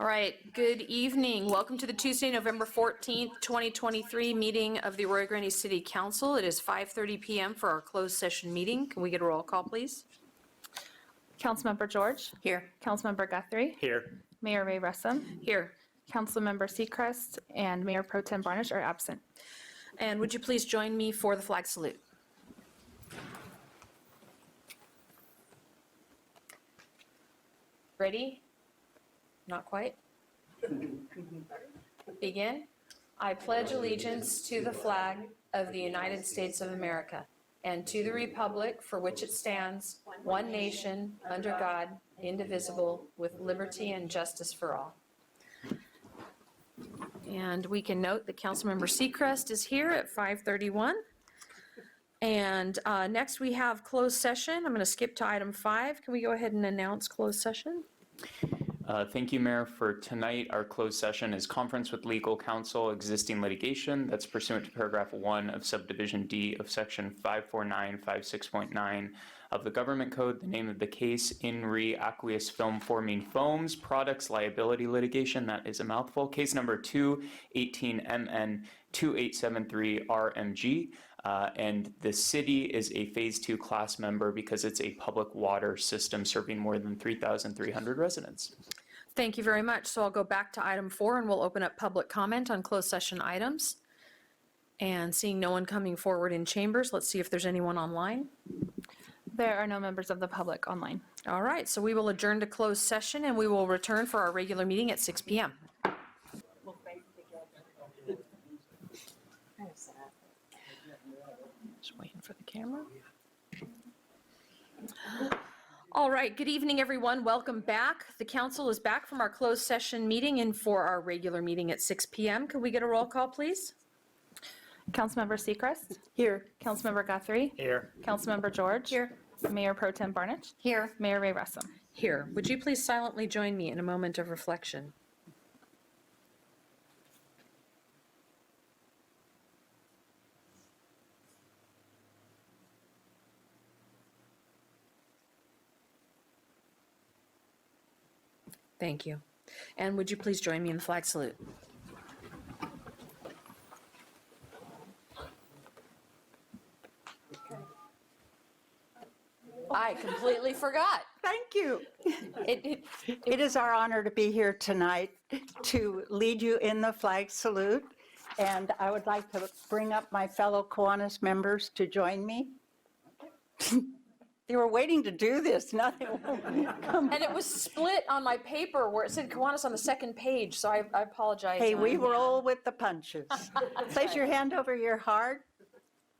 All right, good evening. Welcome to the Tuesday, November 14th, 2023 meeting of the Arroyo Grande City Council. It is 5:30 p.m. for our closed session meeting. Can we get a roll call, please? Councilmember George. Here. Councilmember Guthrie. Here. Mayor Ray Russum. Here. Councilmember Seacrest and Mayor Pro Tem Barnish are absent. And would you please join me for the flag salute? Ready? Not quite. Begin. I pledge allegiance to the flag of the United States of America and to the republic for which it stands, one nation, under God, indivisible, with liberty and justice for all. And we can note that Councilmember Seacrest is here at 5:31. And next we have closed session. I'm going to skip to item 5. Can we go ahead and announce closed session? Thank you, Mayor. For tonight, our closed session is conference with legal counsel, existing litigation. That's pursuant to paragraph 1 of subdivision D of section 54956.9 of the Government Code. The name of the case, In Re Aqueous Film Forming Foams Products Liability Litigation. That is a mouthful. Case number 218MN 2873 RMG. And the city is a phase 2 class member because it's a public water system serving more than 3,300 residents. Thank you very much. So I'll go back to item 4 and we'll open up public comment on closed session items. And seeing no one coming forward in chambers, let's see if there's anyone online. There are no members of the public online. All right, so we will adjourn to closed session and we will return for our regular meeting at 6 p.m. Just waiting for the camera. All right, good evening, everyone. Welcome back. The council is back from our closed session meeting and for our regular meeting at 6 p.m. Could we get a roll call, please? Councilmember Seacrest. Here. Councilmember Guthrie. Here. Councilmember George. Here. Mayor Pro Tem Barnish. Here. Mayor Ray Russum. Here. Would you please silently join me in a moment of reflection? Thank you. And would you please join me in the flag salute? I completely forgot. Thank you. It It is our honor to be here tonight to lead you in the flag salute. And I would like to bring up my fellow Kiwanis members to join me. They were waiting to do this, nothing. And it was split on my paper where it said Kiwanis on the second page, so I apologize. Hey, we roll with the punches. Place your hand over your heart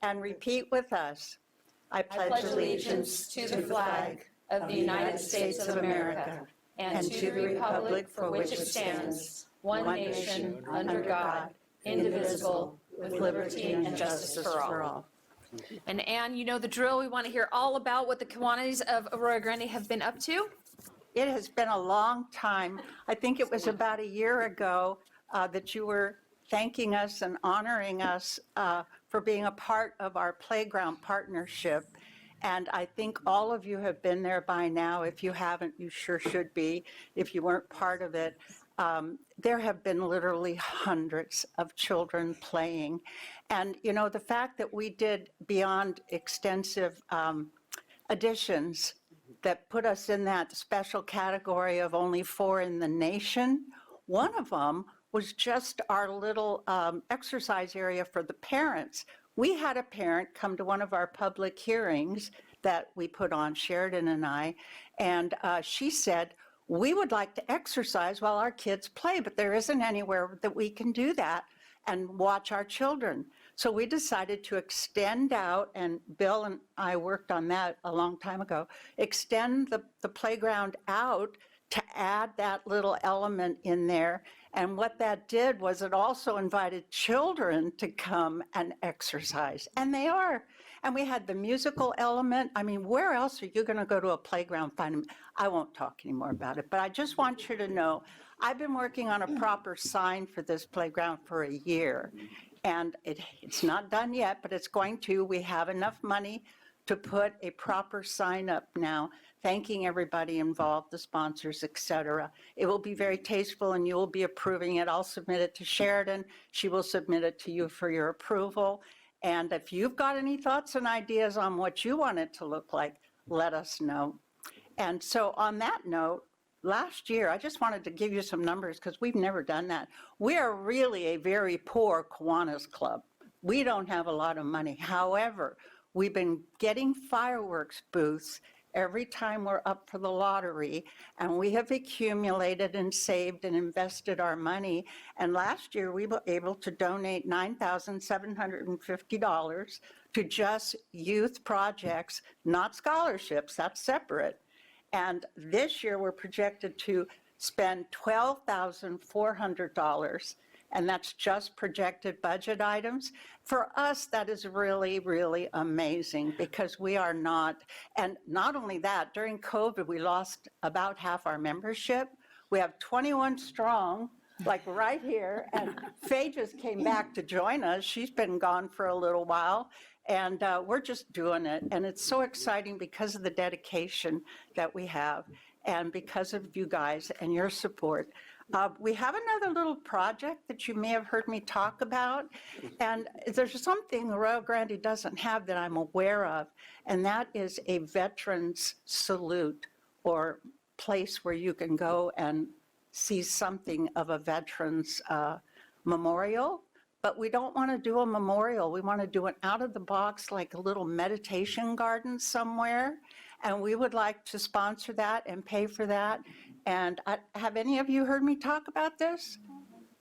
and repeat with us. I pledge allegiance to the flag of the United States of America and to the republic for which it stands, one nation, under God, indivisible, with liberty and justice for all. And Ann, you know the drill. We want to hear all about what the Kiwanis of Arroyo Grande have been up to. It has been a long time. I think it was about a year ago that you were thanking us and honoring us for being a part of our playground partnership. And I think all of you have been there by now. If you haven't, you sure should be. If you weren't part of it, there have been literally hundreds of children playing. And, you know, the fact that we did beyond extensive additions that put us in that special category of only 4 in the nation, one of them was just our little exercise area for the parents. We had a parent come to one of our public hearings that we put on, Sheridan and I, and she said, we would like to exercise while our kids play, but there isn't anywhere that we can do that and watch our children. So we decided to extend out, and Bill and I worked on that a long time ago, extend the playground out to add that little element in there. And what that did was it also invited children to come and exercise. And they are. And we had the musical element. I mean, where else are you going to go to a playground find them? I won't talk anymore about it, but I just want you to know, I've been working on a proper sign for this playground for a year. And it's not done yet, but it's going to. We have enough money to put a proper sign up now, thanking everybody involved, the sponsors, et cetera. It will be very tasteful and you will be approving it. I'll submit it to Sheridan. She will submit it to you for your approval. And if you've got any thoughts and ideas on what you want it to look like, let us know. And so on that note, last year, I just wanted to give you some numbers because we've never done that. We are really a very poor Kiwanis club. We don't have a lot of money. However, we've been getting fireworks booths every time we're up for the lottery, and we have accumulated and saved and invested our money. And last year, we were able to donate $9,750 to just youth projects, not scholarships, that's separate. And this year, we're projected to spend $12,400, and that's just projected budget items. For us, that is really, really amazing because we are not, and not only that, during COVID, we lost about half our membership. We have 21 strong, like right here, and Faye just came back to join us. She's been gone for a little while, and we're just doing it. And it's so exciting because of the dedication that we have and because of you guys and your support. We have another little project that you may have heard me talk about, and there's something Arroyo Grande doesn't have that I'm aware of, and that is a veterans salute or place where you can go and see something of a veterans memorial. But we don't want to do a memorial. We want to do an out of the box, like a little meditation garden somewhere. And we would like to sponsor that and pay for that. And have any of you heard me talk about this?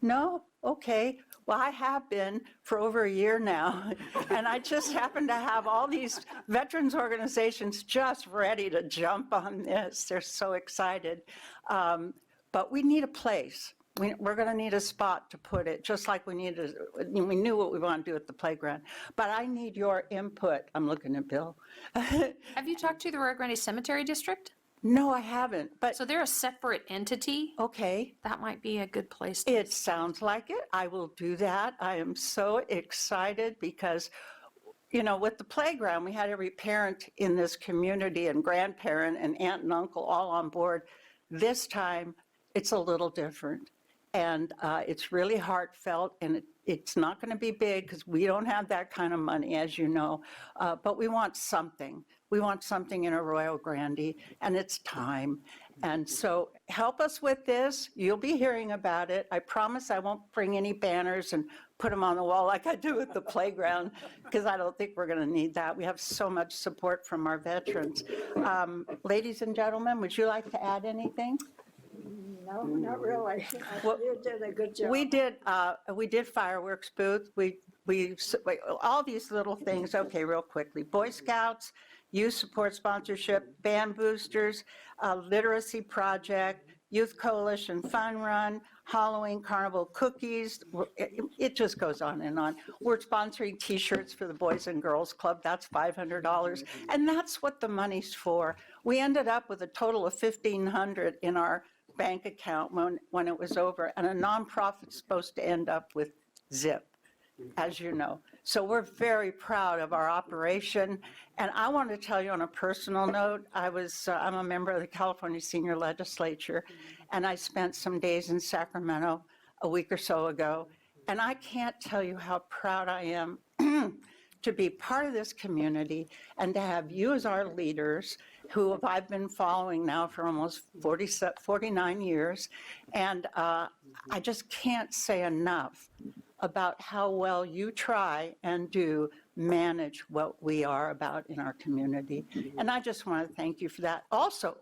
No? Okay. Well, I have been for over a year now. And I just happen to have all these veterans organizations just ready to jump on this. They're so excited. But we need a place. We're going to need a spot to put it, just like we knew what we want to do at the playground. But I need your input. I'm looking at Bill. Have you talked to the Rio Grande Cemetery District? No, I haven't, but, So they're a separate entity. okay. That might be a good place to. It sounds like it. I will do that. I am so excited because, you know, with the playground, we had every parent in this community and grandparent and aunt and uncle all on board. This time, it's a little different. And it's really heartfelt, and it's not going to be big because we don't have that kind of money, as you know. But we want something. We want something in Arroyo Grande, and it's time. And so help us with this. You'll be hearing about it. I promise I won't bring any banners and put them on the wall like I do at the playground, because I don't think we're going to need that. We have so much support from our veterans. Ladies and gentlemen, would you like to add anything? No, not really. Well, You did a good job. We did fireworks booth. We all these little things. Okay, real quickly. Boy Scouts, youth support sponsorship, band boosters, literacy project, youth coalition fun run, Halloween carnival cookies. It just goes on and on. We're sponsoring T-shirts for the Boys and Girls Club. That's $500, and that's what the money's for. We ended up with a total of $1,500 in our bank account when it was over, and a nonprofit's supposed to end up with zip, as you know. So we're very proud of our operation. And I want to tell you on a personal note, I'm a member of the California Senior Legislature, and I spent some days in Sacramento a week or so ago, and I can't tell you how proud I am to be part of this community and to have you as our leaders, who I've been following now for almost 49 years. And I just can't say enough about how well you try and do manage what we are about in our community. And I just want to thank you for that. Also,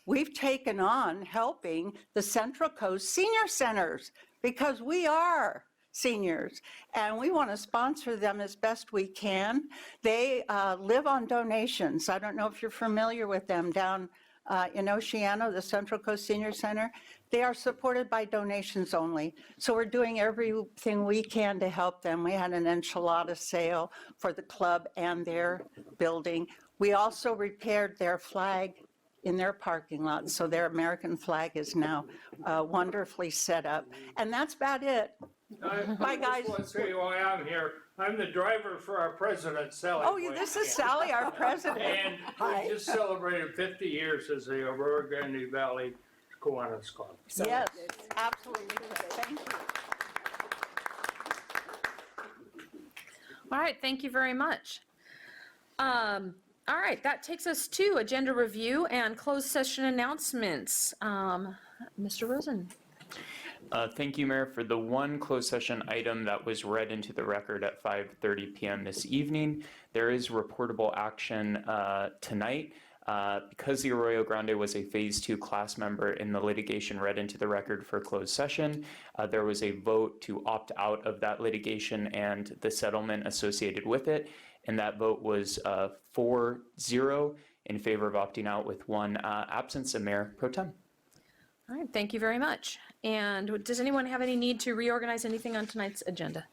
we've taken on helping the Central Coast Senior Centers, because we are seniors, and we want to sponsor them as best we can. They live on donations. I don't know if you're familiar with them down in Oceano, the Central Coast Senior Center. They are supported by donations only. So we're doing everything we can to help them. We had an enchilada sale for the club and their building. We also repaired their flag in their parking lot, so their American flag is now wonderfully set up. And that's about it. Bye, guys. I just want to say while I'm here, I'm the driver for our president, Sally. Oh, this is Sally, our president. And we just celebrated 50 years as the Aurora Grande Valley Kiwanis Club. Yes, absolutely. Thank you. All right, thank you very much. All right, that takes us to agenda review and closed session announcements. Mr. Rosen. Thank you, Mayor, for the one closed session item that was read into the record at 5:30 p.m. this evening. There is reportable action tonight. Because the Arroyo Grande was a Phase 2 class member in the litigation read into the record for closed session, there was a vote to opt out of that litigation and the settlement associated with it, and that vote was 4-0 in favor of opting out with one absence, and Mayor Pro Tem. All right, thank you very much. And does anyone have any need to reorganize anything on tonight's agenda?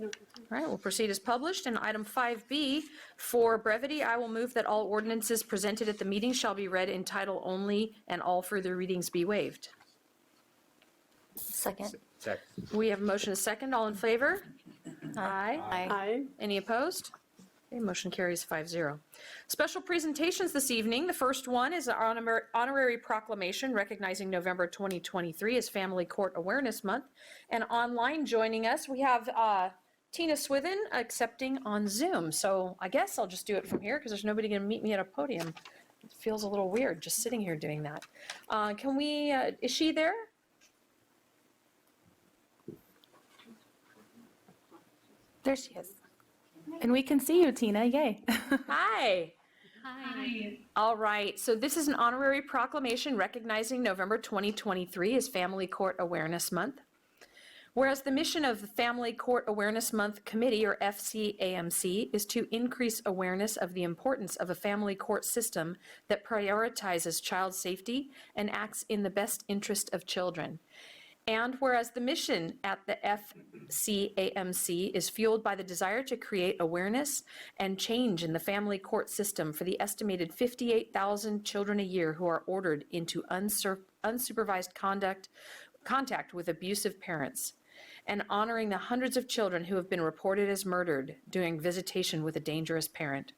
All right, we'll proceed as published. And item 5B, for brevity, I will move that all ordinances presented at the meeting shall be read in title only and all further readings be waived. Second. We have a motion and a second. All in favor? Aye. Aye. Any opposed? Okay, motion carries 5-0. Special presentations this evening. The first one is an honorary proclamation recognizing November 2023 as Family Court Awareness Month. And online joining us, we have Tina Swithin accepting on Zoom. So I guess I'll just do it from here because there's nobody going to meet me at a podium. It feels a little weird just sitting here doing that. Can we, is she there? There she is. And we can see you, Tina. Yay. Hi. Hi. All right. So this is an honorary proclamation recognizing November 2023 as Family Court Awareness Month. Whereas the mission of the Family Court Awareness Month Committee, or FCAMC, is to increase awareness of the importance of a family court system that prioritizes child safety and acts in the best interest of children. And whereas the mission at the FCAMC is fueled by the desire to create awareness and change in the family court system for the estimated 58,000 children a year who are ordered into unsupervised contact with abusive parents, and honoring the hundreds of children who have been reported as murdered during visitation with a dangerous parent.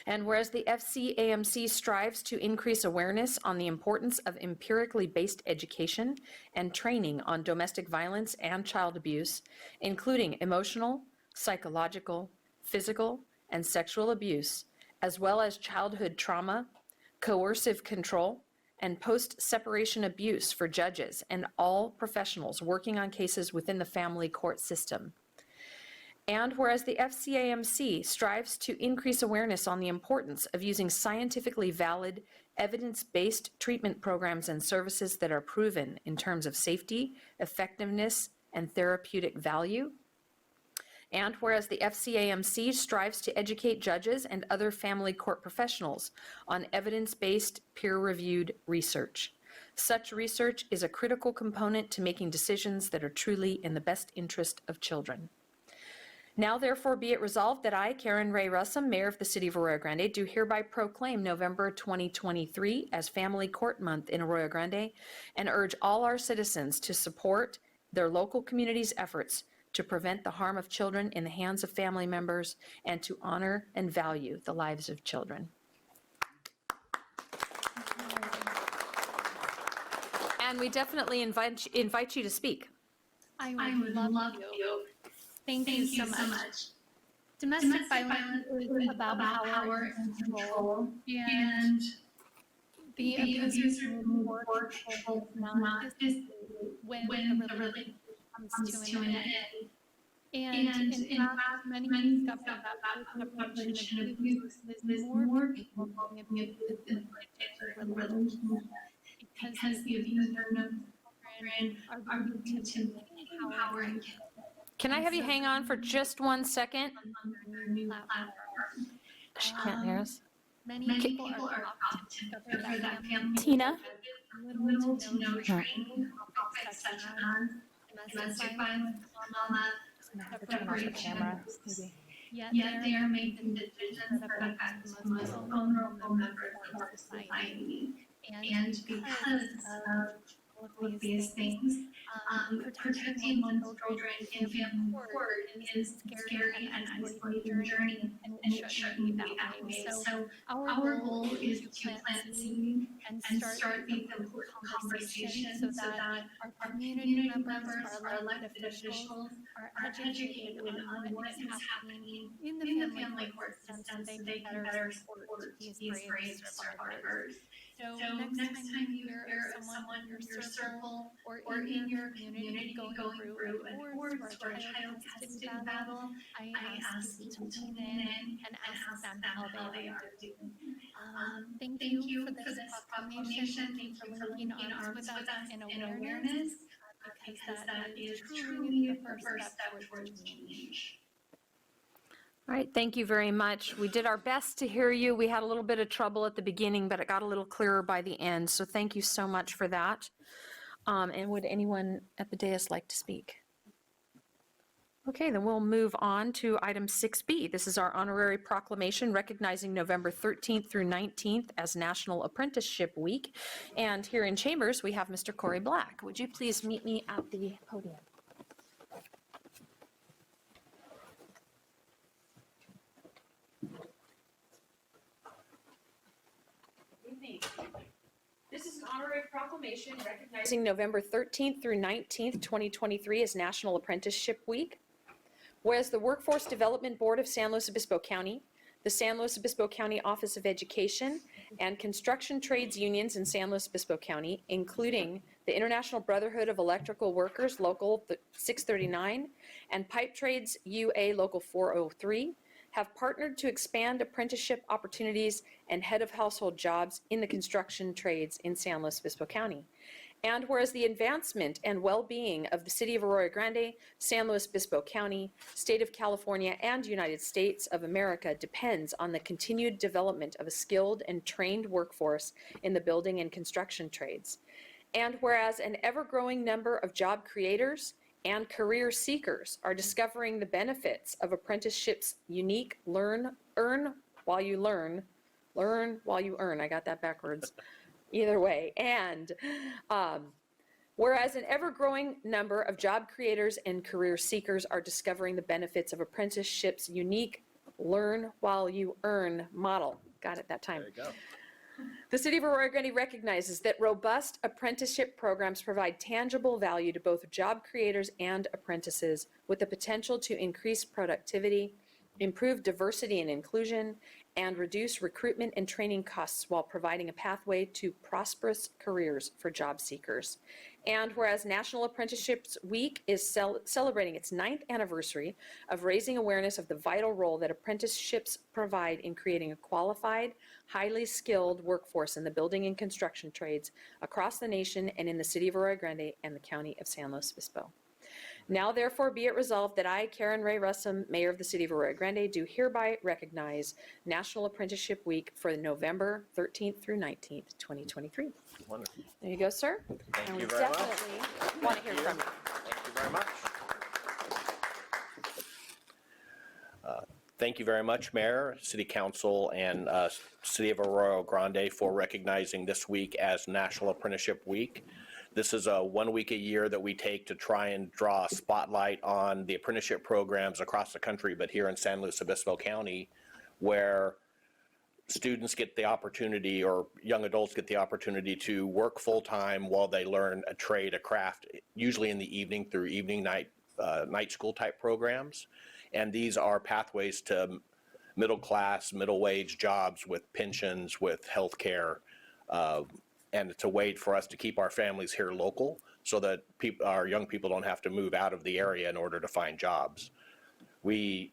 And whereas the FCAMC strives to increase awareness on the importance of empirically based education and training on domestic violence and child abuse, including emotional, psychological, physical, and sexual abuse, as well as childhood trauma, coercive control, and post-separation abuse for judges and all professionals working on cases within the family court system. And whereas the FCAMC strives to increase awareness on the importance of using scientifically valid, evidence-based treatment programs and services that are proven in terms of safety, effectiveness, and therapeutic value. And whereas the FCAMC strives to educate judges and other family court professionals on evidence-based, peer-reviewed research. Such research is a critical component to making decisions that are truly in the best interest of children. Now therefore be it resolved that I, Karen Ray Russum, Mayor of the City of Arroyo Grande, do hereby proclaim November 2023 as Family Court Month in Arroyo Grande and urge all our citizens to support their local community's efforts to prevent the harm of children in the hands of family members and to honor and value the lives of children. And we definitely invite you to speak. I would love to. Thank you so much. Domestic violence is about power and control, and the abuser report is not just when the relationship comes to an end. And in fact, many discover that separation and abuse is more people being abused in a relationship because the abuser knows children are going to empower and kill. Can I have you hang on for just 1 second? She can't hear us. Many people are taught to discover that family Tina? little to no training about such as domestic violence, trauma, separation, yet they are making decisions that affect the most vulnerable members of our society. And because of all of these things. Protecting one's children in family court is a scary and isolating journey, and it shouldn't be that way. So our goal is to plant seeds and start these important conversations so that our community members, our elected officials are educated on what is happening in the family court system so they can better support these brave survivors. So next time you hear of someone in your circle or in your community going through a divorce or a child custody battle, I ask you to tune in and ask them how they are doing. Thank you for this proclamation. Thank you for linking arms with us in awareness, because that is truly the first step towards change. All right, thank you very much. We did our best to hear you. We had a little bit of trouble at the beginning, but it got a little clearer by the end. So thank you so much for that. And would anyone at the dais like to speak? Okay, then we'll move on to item 6B. This is our honorary proclamation recognizing November 13th through 19th as National Apprenticeship Week. And here in chambers, we have Mr. Corey Black. Would you please meet me at the podium? This is an honorary proclamation recognizing November 13th through 19th, 2023 as National Apprenticeship Week. Whereas the Workforce Development Board of San Luis Obispo County, the San Luis Obispo County Office of Education, and construction trades unions in San Luis Obispo County, including the International Brotherhood of Electrical Workers, Local 639, and Pipe Trades UA Local 403, have partnered to expand apprenticeship opportunities and head of household jobs in the construction trades in San Luis Obispo County. And whereas the advancement and well-being of the city of Arroyo Grande, San Luis Obispo County, state of California, and United States of America depends on the continued development of a skilled and trained workforce in the building and construction trades. And whereas an ever-growing number of job creators and career seekers are discovering the benefits of apprenticeship's unique earn while you earn, I got that backwards, either way, and whereas an ever-growing number of job creators and career seekers are discovering the benefits of apprenticeship's unique learn while you earn model, got it that time. There you go. The City of Arroyo Grande recognizes that robust apprenticeship programs provide tangible value to both job creators and apprentices, with the potential to increase productivity, improve diversity and inclusion, and reduce recruitment and training costs while providing a pathway to prosperous careers for job seekers. And whereas National Apprenticeships Week is celebrating its 9th anniversary of raising awareness of the vital role that apprenticeships provide in creating a qualified, highly skilled workforce in the building and construction trades across the nation and in the city of Arroyo Grande and the county of San Luis Obispo. Now therefore be it resolved that I, Karen Ray Russum, Mayor of the City of Arroyo Grande, do hereby recognize National Apprenticeship Week for November 13th through 19th, 2023. Wonderful. There you go, sir. Thank And we you very much. definitely want to hear from you. Thank you very much. Thank you very much, Mayor, City Council, and City of Arroyo Grande for recognizing this week as National Apprenticeship Week. This is a 1 week a year that we take to try and draw a spotlight on the apprenticeship programs across the country, but here in San Luis Obispo County, where students get the opportunity, or young adults get the opportunity to work full-time while they learn a trade, a craft, usually in the evening through night school type programs. And these are pathways to middle class, middle wage jobs with pensions, with health care. And it's a way for us to keep our families here local so that our young people don't have to move out of the area in order to find jobs. We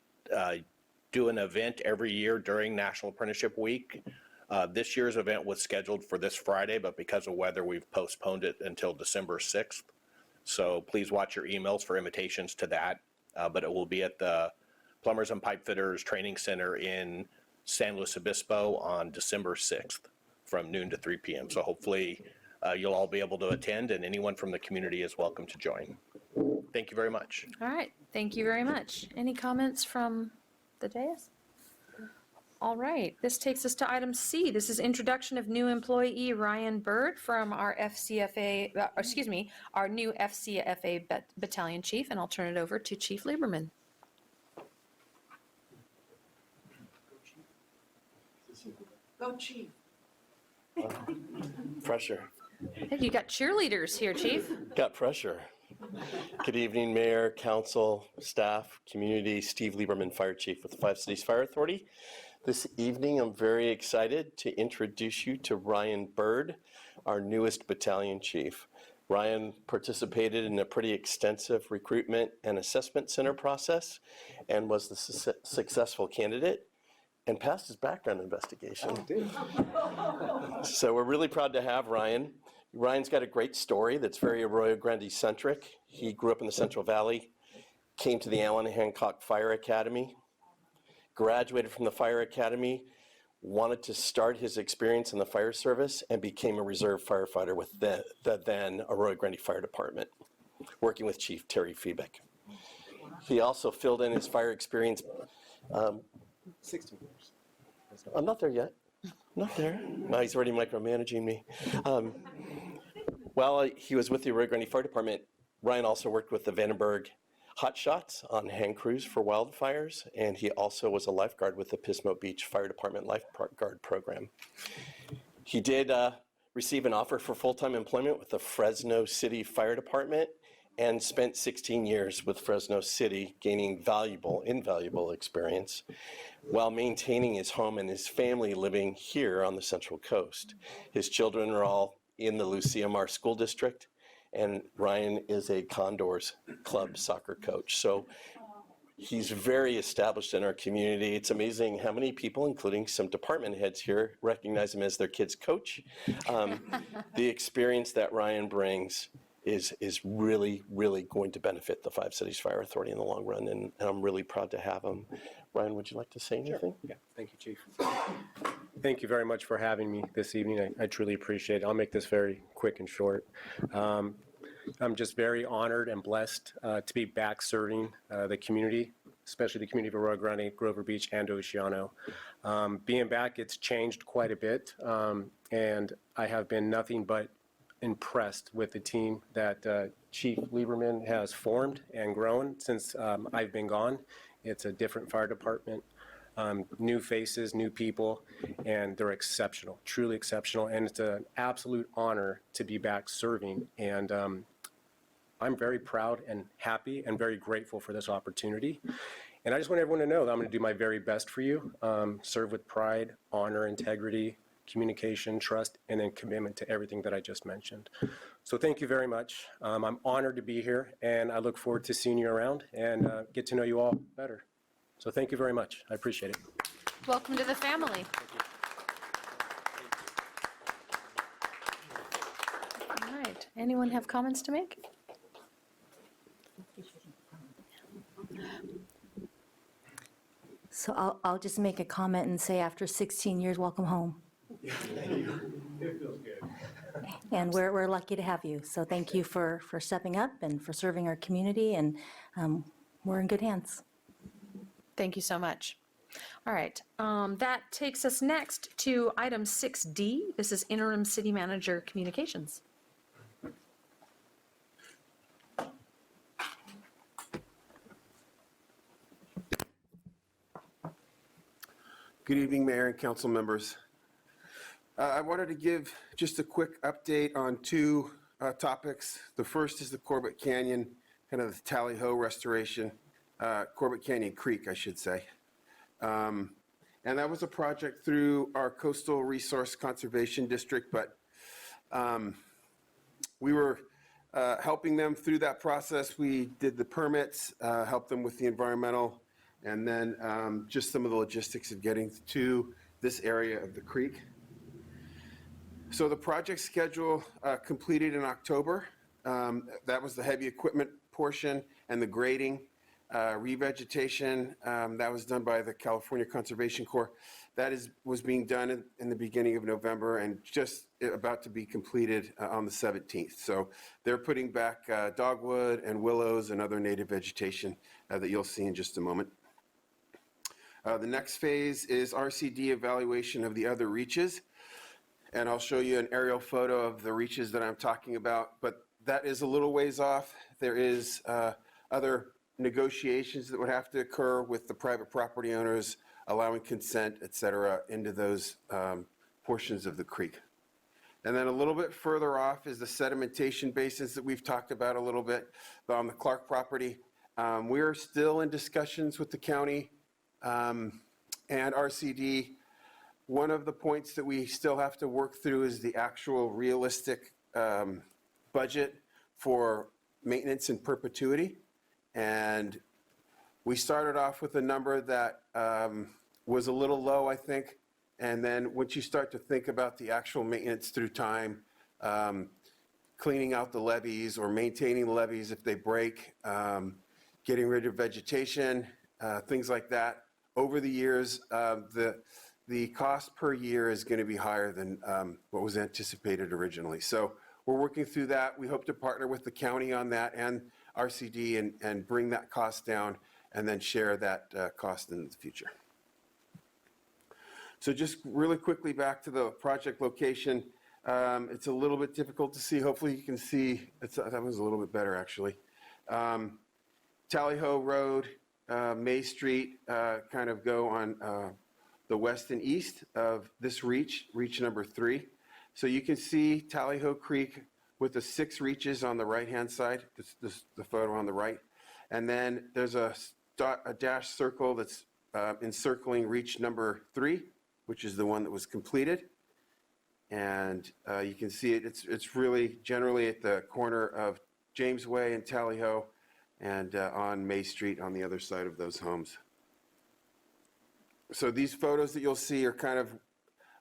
do an event every year during National Apprenticeship Week. This year's event was scheduled for this Friday, but because of weather, we've postponed it until December 6th. So please watch your emails for invitations to that. But it will be at the Plumbers and Pipe Fitters Training Center in San Luis Obispo on December 6th from noon to 3 p.m. So hopefully you'll all be able to attend, and anyone from the community is welcome to join. Thank you very much. All right, thank you very much. Any comments from the dais? All right, this takes us to item C. This is introduction of new employee Ryan Bird from our our new FCFA battalion chief, and I'll turn it over to Chief Lieberman. Go Chief. Pressure. Hey, you got cheerleaders here, Chief. Got pressure. Good evening, Mayor, Council, staff, community. Steve Lieberman, Fire Chief with the Five Cities Fire Authority. This evening, I'm very excited to introduce you to Ryan Bird, our newest battalion chief. Ryan participated in a pretty extensive recruitment and assessment center process and was the successful candidate and passed his background investigation. So we're really proud to have Ryan. Ryan's got a great story that's very Arroyo Grande centric. He grew up in the Central Valley, came to the Allen Hancock Fire Academy, graduated from the Fire Academy, wanted to start his experience in the fire service, and became a reserve firefighter with the then Arroyo Grande Fire Department, working with Chief Terry Feebeck. He also filled in his fire experience. 16 years. I'm not there yet. Not there. No, he's already micromanaging me. While he was with the Arroyo Grande Fire Department, Ryan also worked with the Vandenberg Hot Shots on hand crews for wildfires, and he also was a lifeguard with the Pismo Beach Fire Department lifeguard program. He did receive an offer for full-time employment with the Fresno City Fire Department and spent 16 years with Fresno City, gaining invaluable experience while maintaining his home and his family living here on the Central Coast. His children are all in the Lucia Mar School District, and Ryan is a Condors Club soccer coach. So he's very established in our community. It's amazing how many people, including some department heads here, recognize him as their kid's coach. The experience that Ryan brings is really, really going to benefit the Five Cities Fire Authority in the long run, and I'm really proud to have him. Ryan, would you like to say anything? Sure. Yeah, thank you, Chief. Thank you very much for having me this evening. I truly appreciate it. I'll make this very quick and short. I'm just very honored and blessed to be back serving the community, especially the community of Arroyo Grande, Grover Beach, and Oceano. Being back, it's changed quite a bit, and I have been nothing but impressed with the team that Chief Lieberman has formed and grown since I've been gone. It's a different fire department, new faces, new people, and they're exceptional, truly exceptional. And it's an absolute honor to be back serving. And I'm very proud and happy and very grateful for this opportunity. And I just want everyone to know that I'm going to do my very best for you, serve with pride, honor, integrity, communication, trust, and then commitment to everything that I just mentioned. So thank you very much. I'm honored to be here, and I look forward to seeing you around and get to know you all better. So thank you very much. I appreciate it. Welcome to the family. All right, anyone have comments to make? So I'll just make a comment and say after 16 years, welcome home. It feels good. And we're lucky to have you. So thank you for stepping up and for serving our community, and we're in good hands. Thank you so much. All right, that takes us next to item 6D. This is interim city manager communications. Good evening, Mayor and council members. I wanted to give just a quick update on two topics. The first is the Corbett Canyon, kind of the Tally Ho restoration, Corbett Canyon Creek, I should say. And that was a project through our Coastal Resource Conservation District, but we were helping them through that process. We did the permits, helped them with the environmental, and then just some of the logistics of getting to this area of the creek. So the project schedule completed in October. That was the heavy equipment portion and the grading, revegetation. That was done by the California Conservation Corps. That was being done in the beginning of November and just about to be completed on the 17th. So they're putting back dogwood and willows and other native vegetation that you'll see in just a moment. The next phase is RCD evaluation of the other reaches. And I'll show you an aerial photo of the reaches that I'm talking about, but that is a little ways off. There is other negotiations that would have to occur with the private property owners, allowing consent, et cetera, into those portions of the creek. And then a little bit further off is the sedimentation basins that we've talked about a little bit. But on the Clark property, we are still in discussions with the county and RCD. One of the points that we still have to work through is the actual realistic budget for maintenance in perpetuity. And we started off with a number that was a little low, I think. And then once you start to think about the actual maintenance through time, cleaning out the levees or maintaining the levees if they break, getting rid of vegetation, things like that, over the years, the cost per year is going to be higher than what was anticipated originally. So we're working through that. We hope to partner with the county on that and RCD and bring that cost down and then share that cost in the future. So just really quickly back to the project location. It's a little bit difficult to see. Hopefully you can see, that was a little bit better actually. Tally Ho Road, May Street kind of go on the west and east of this reach number 3. So you can see Tally Ho Creek with the 6 reaches on the right-hand side, the photo on the right. And then there's a dash circle that's encircling reach number 3, which is the one that was completed. And you can see it, it's really generally at the corner of James Way and Tally Ho and on May Street on the other side of those homes. So these photos that you'll see are kind of,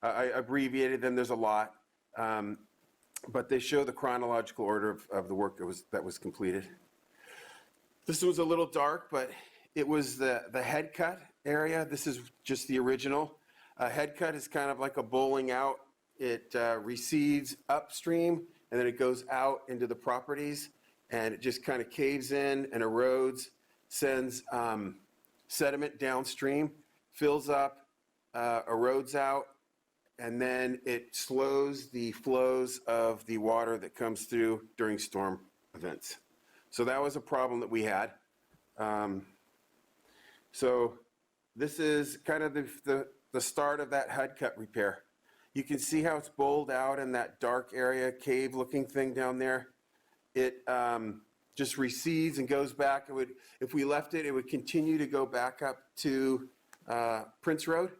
I abbreviated them, there's a lot, but they show the chronological order of the work that was completed. This was a little dark, but it was the head cut area. This is just the original. A head cut is kind of like a bowling out. It recedes upstream and then it goes out into the properties and it just kind of caves in and erodes, sends sediment downstream, fills up, erodes out, and then it slows the flows of the water that comes through during storm events. So that was a problem that we had. So this is kind of the start of that HUD cut repair. You can see how it's bowled out in that dark area, cave-looking thing down there. It just recedes and goes back. It would, if we left it, it would continue to go back up to Prince Road,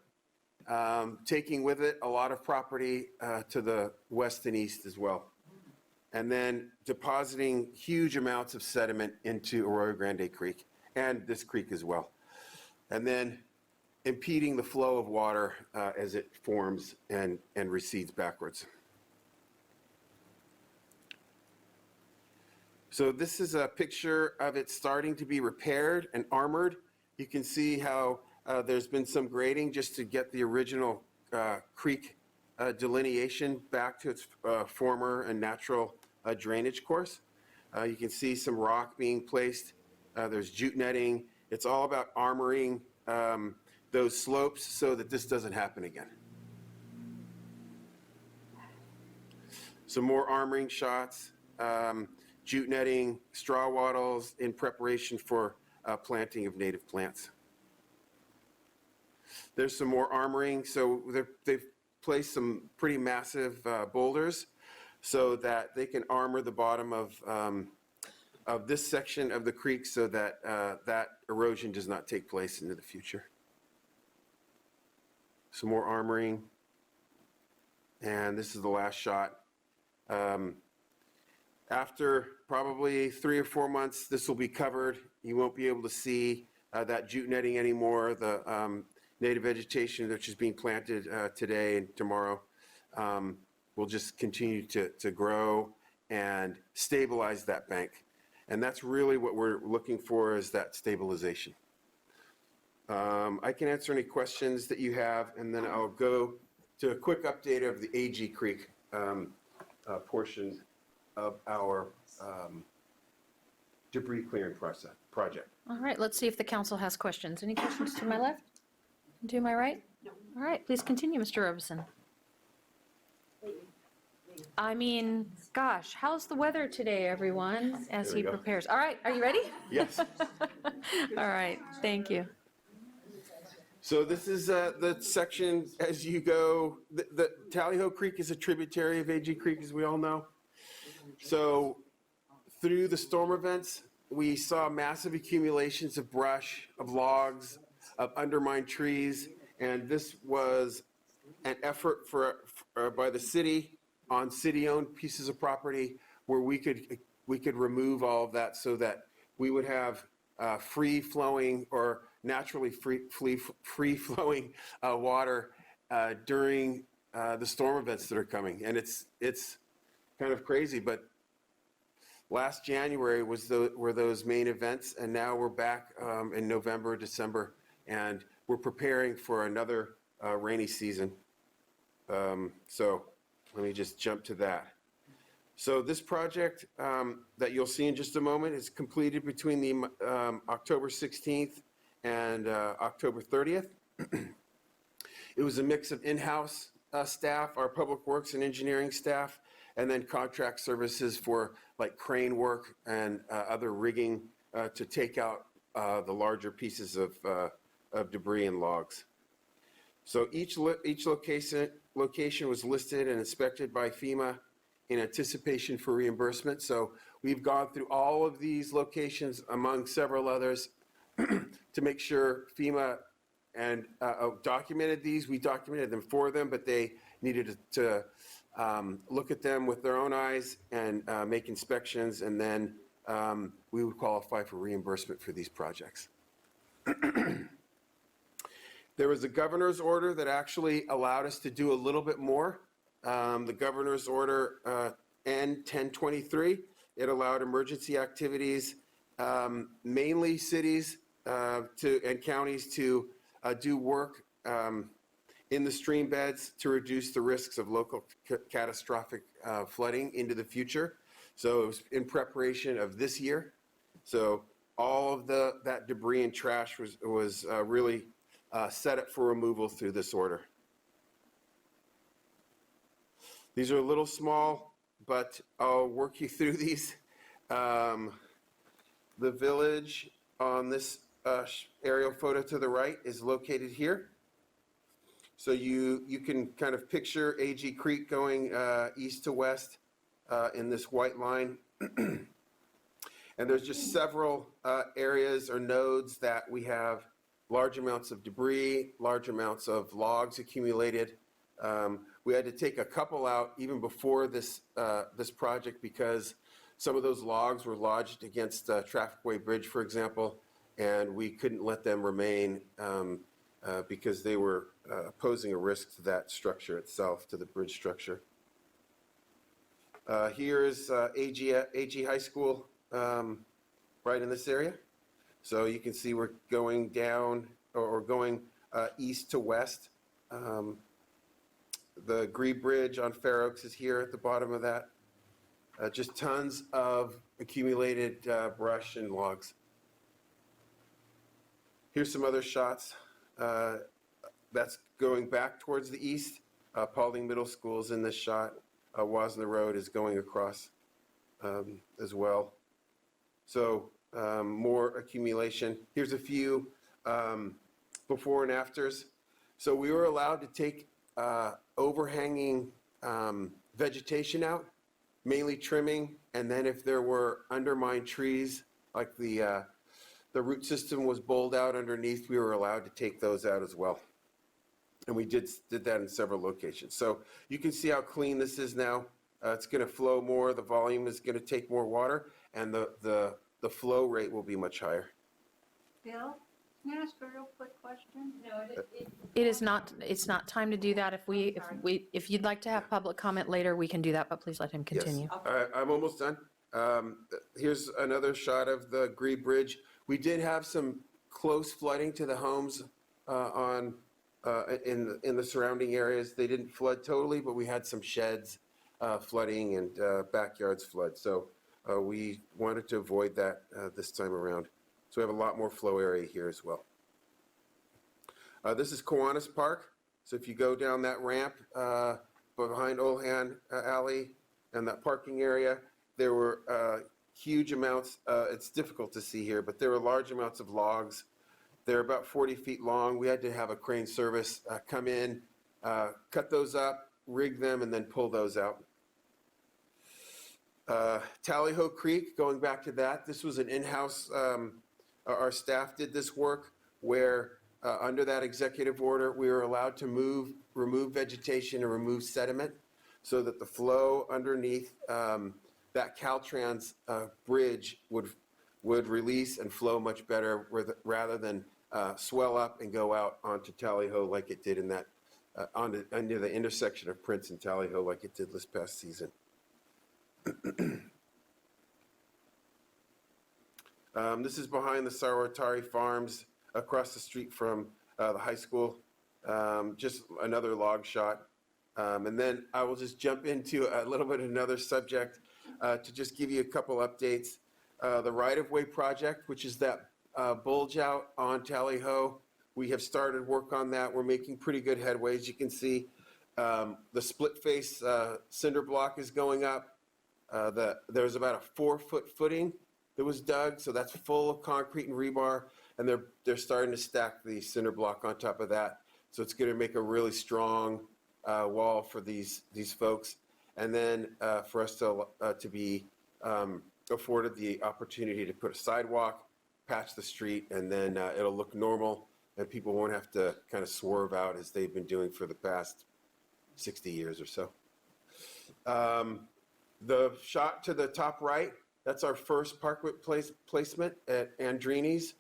taking with it a lot of property to the west and east as well. And then depositing huge amounts of sediment into Arroyo Grande Creek and this creek as well. And then impeding the flow of water as it forms and recedes backwards. So this is a picture of it starting to be repaired and armored. You can see how there's been some grading just to get the original creek delineation back to its former and natural drainage course. You can see some rock being placed. There's jute netting. It's all about armoring those slopes so that this doesn't happen again. Some more armoring shots, jute netting, straw wattles in preparation for planting of native plants. There's some more armoring. So they've placed some pretty massive boulders so that they can armor the bottom of this section of the creek so that that erosion does not take place into the future. Some more armoring. And this is the last shot. After probably 3 or 4 months, this will be covered. You won't be able to see that jute netting anymore. The native vegetation which is being planted today and tomorrow will just continue to grow and stabilize that bank. And that's really what we're looking for, is that stabilization. I can answer any questions that you have, and then I'll go to a quick update of the AG Creek portion of our debris clearing project. All right, let's see if the council has questions. Any questions to my left? Do my right? All right, please continue, Mr. Robeson. I mean, gosh, how's the weather today, everyone, as There we he go. prepares? All right, are you ready? Yes. All right, thank you. So this is the section as you go, the Tallyho Creek is a tributary of AG Creek, as we all know. So through the storm events, we saw massive accumulations of brush, of logs, of undermined trees, and this was an effort by the city on city-owned pieces of property where we could remove all of that so that we would have free-flowing or naturally free-flowing water during the storm events that are coming. And it's kind of crazy, but last January were those main events, and now we're back in November, December, and we're preparing for another rainy season. So let me just jump to that. So this project that you'll see in just a moment is completed between the October 16th and October 30th. It was a mix of in-house staff, our public works and engineering staff, and then contract services for like crane work and other rigging to take out the larger pieces of debris and logs. So each location was listed and inspected by FEMA in anticipation for reimbursement. So we've gone through all of these locations among several others to make sure FEMA and documented these. We documented them for them, but they needed to look at them with their own eyes and make inspections, and then we would qualify for reimbursement for these projects. There was a governor's order that actually allowed us to do a little bit more. The governor's order N1023, it allowed emergency activities, mainly cities and counties to do work in the stream beds to reduce the risks of local catastrophic flooding into the future. So it was in preparation of this year. So all of that debris and trash was really set up for removal through this order. These are a little small, but I'll work you through these. The village on this aerial photo to the right is located here. So you can kind of picture AG Creek going east to west in this white line. And there's just several areas or nodes that we have large amounts of debris, large amounts of logs accumulated. We had to take a couple out even before this project because some of those logs were lodged against Trafficway Bridge, for example, and we couldn't let them remain because they were posing a risk to that structure itself, to the bridge structure. Here is AG High School right in this area. So you can see we're going down or going east to west. The Grebe Bridge on Fair Oaks is here at the bottom of that. Just tons of accumulated brush and logs. Here's some other shots. That's going back towards the east. Paulding Middle School is in this shot. Wasner Road is going across as well. So more accumulation. Here's a few before and afters. So we were allowed to take overhanging vegetation out, mainly trimming, and then if there were undermined trees, like the root system was bowled out underneath, we were allowed to take those out as well. And we did that in several locations. So you can see how clean this is now. It's going to flow more, the volume is going to take more water, and the flow rate will be much higher. Bill, can I ask a real quick question? It is not, it's not time to do that. If you'd like to have public comment later, we can do that, but please let him continue. Yes. All right, I'm almost done. Here's another shot of the Grebe Bridge. We did have some close flooding to the homes in the surrounding areas. They didn't flood totally, but we had some sheds flooding and backyards flood. So we wanted to avoid that this time around. So we have a lot more flow area here as well. This is Kiwanis Park. So if you go down that ramp behind Olhan Alley and that parking area, there were huge amounts, it's difficult to see here, but there were large amounts of logs. They're about 40 feet long. We had to have a crane service come in, cut those up, rig them, and then pull those out. Tallyho Creek, going back to that, this was an in-house, our staff did this work where under that executive order, we were allowed to remove vegetation and remove sediment so that the flow underneath that Caltrans bridge would release and flow much better rather than swell up and go out onto Tallyho like it did in that, under the intersection of Prince and Tallyho like it did this past season. This is behind the Sarwatari Farms across the street from the high school. Just another log shot. And then I will just jump into a little bit of another subject to just give you a couple updates. The right-of-way project, which is that bulge out on Tallyho, we have started work on that. We're making pretty good headway. As you can see, the split face cinder block is going up. There's about a 4-foot footing that was dug, so that's full of concrete and rebar, and they're starting to stack the cinder block on top of that. So it's going to make a really strong wall for these folks, and then for us to be afforded the opportunity to put a sidewalk, patch the street, and then it'll look normal, and people won't have to kind of swerve out as they've been doing for the past 60 years or so. The shot to the top right, that's our first parkway placement at Andrini's.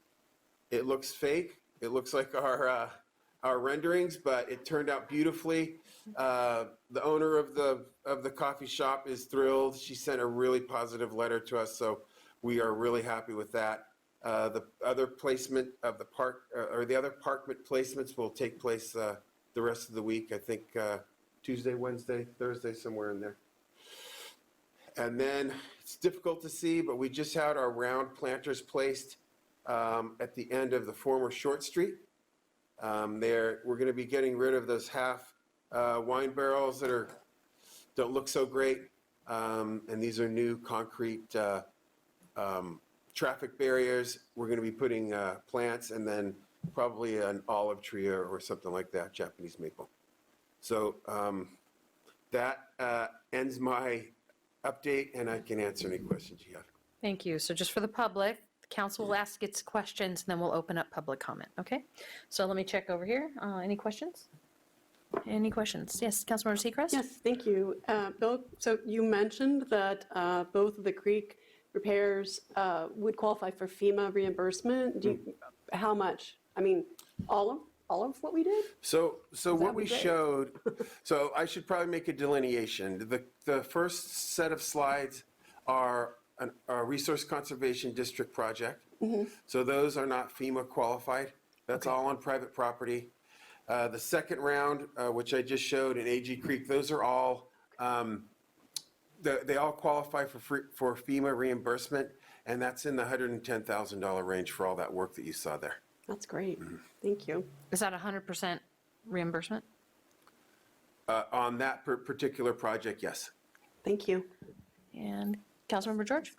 It looks fake. It looks like our renderings, but it turned out beautifully. The owner of the coffee shop is thrilled. She sent a really positive letter to us, so we are really happy with that. The other placement of the park, or the other parkment placements will take place the rest of the week. I think Tuesday, Wednesday, Thursday, somewhere in there. And then it's difficult to see, but we just had our round planters placed at the end of the former Short Street. We're going to be getting rid of those half wine barrels that don't look so great. And these are new concrete traffic barriers. We're going to be putting plants and then probably an olive tree or something like that, Japanese maple. So that ends my update, and I can answer any questions you have. Thank you. So just for the public, the council will ask its questions, and then we'll open up public comment, okay? So let me check over here. Any questions? Any questions? Yes, Councilmember Seacrest? Yes, thank you. Bill, so you mentioned that both of the creek repairs would qualify for FEMA reimbursement. How much? I mean, all of what we did? So what we showed, so I should probably make a delineation. The first set of slides are a resource conservation district project. So those are not FEMA qualified. That's all on private property. The second round, which I just showed in AG Creek, those are all, they all qualify for FEMA reimbursement, and that's in the $110,000 range for all that work that you saw there. That's great. Thank you. Is that 100% reimbursement? On that particular project, yes. Thank you. And Councilmember George?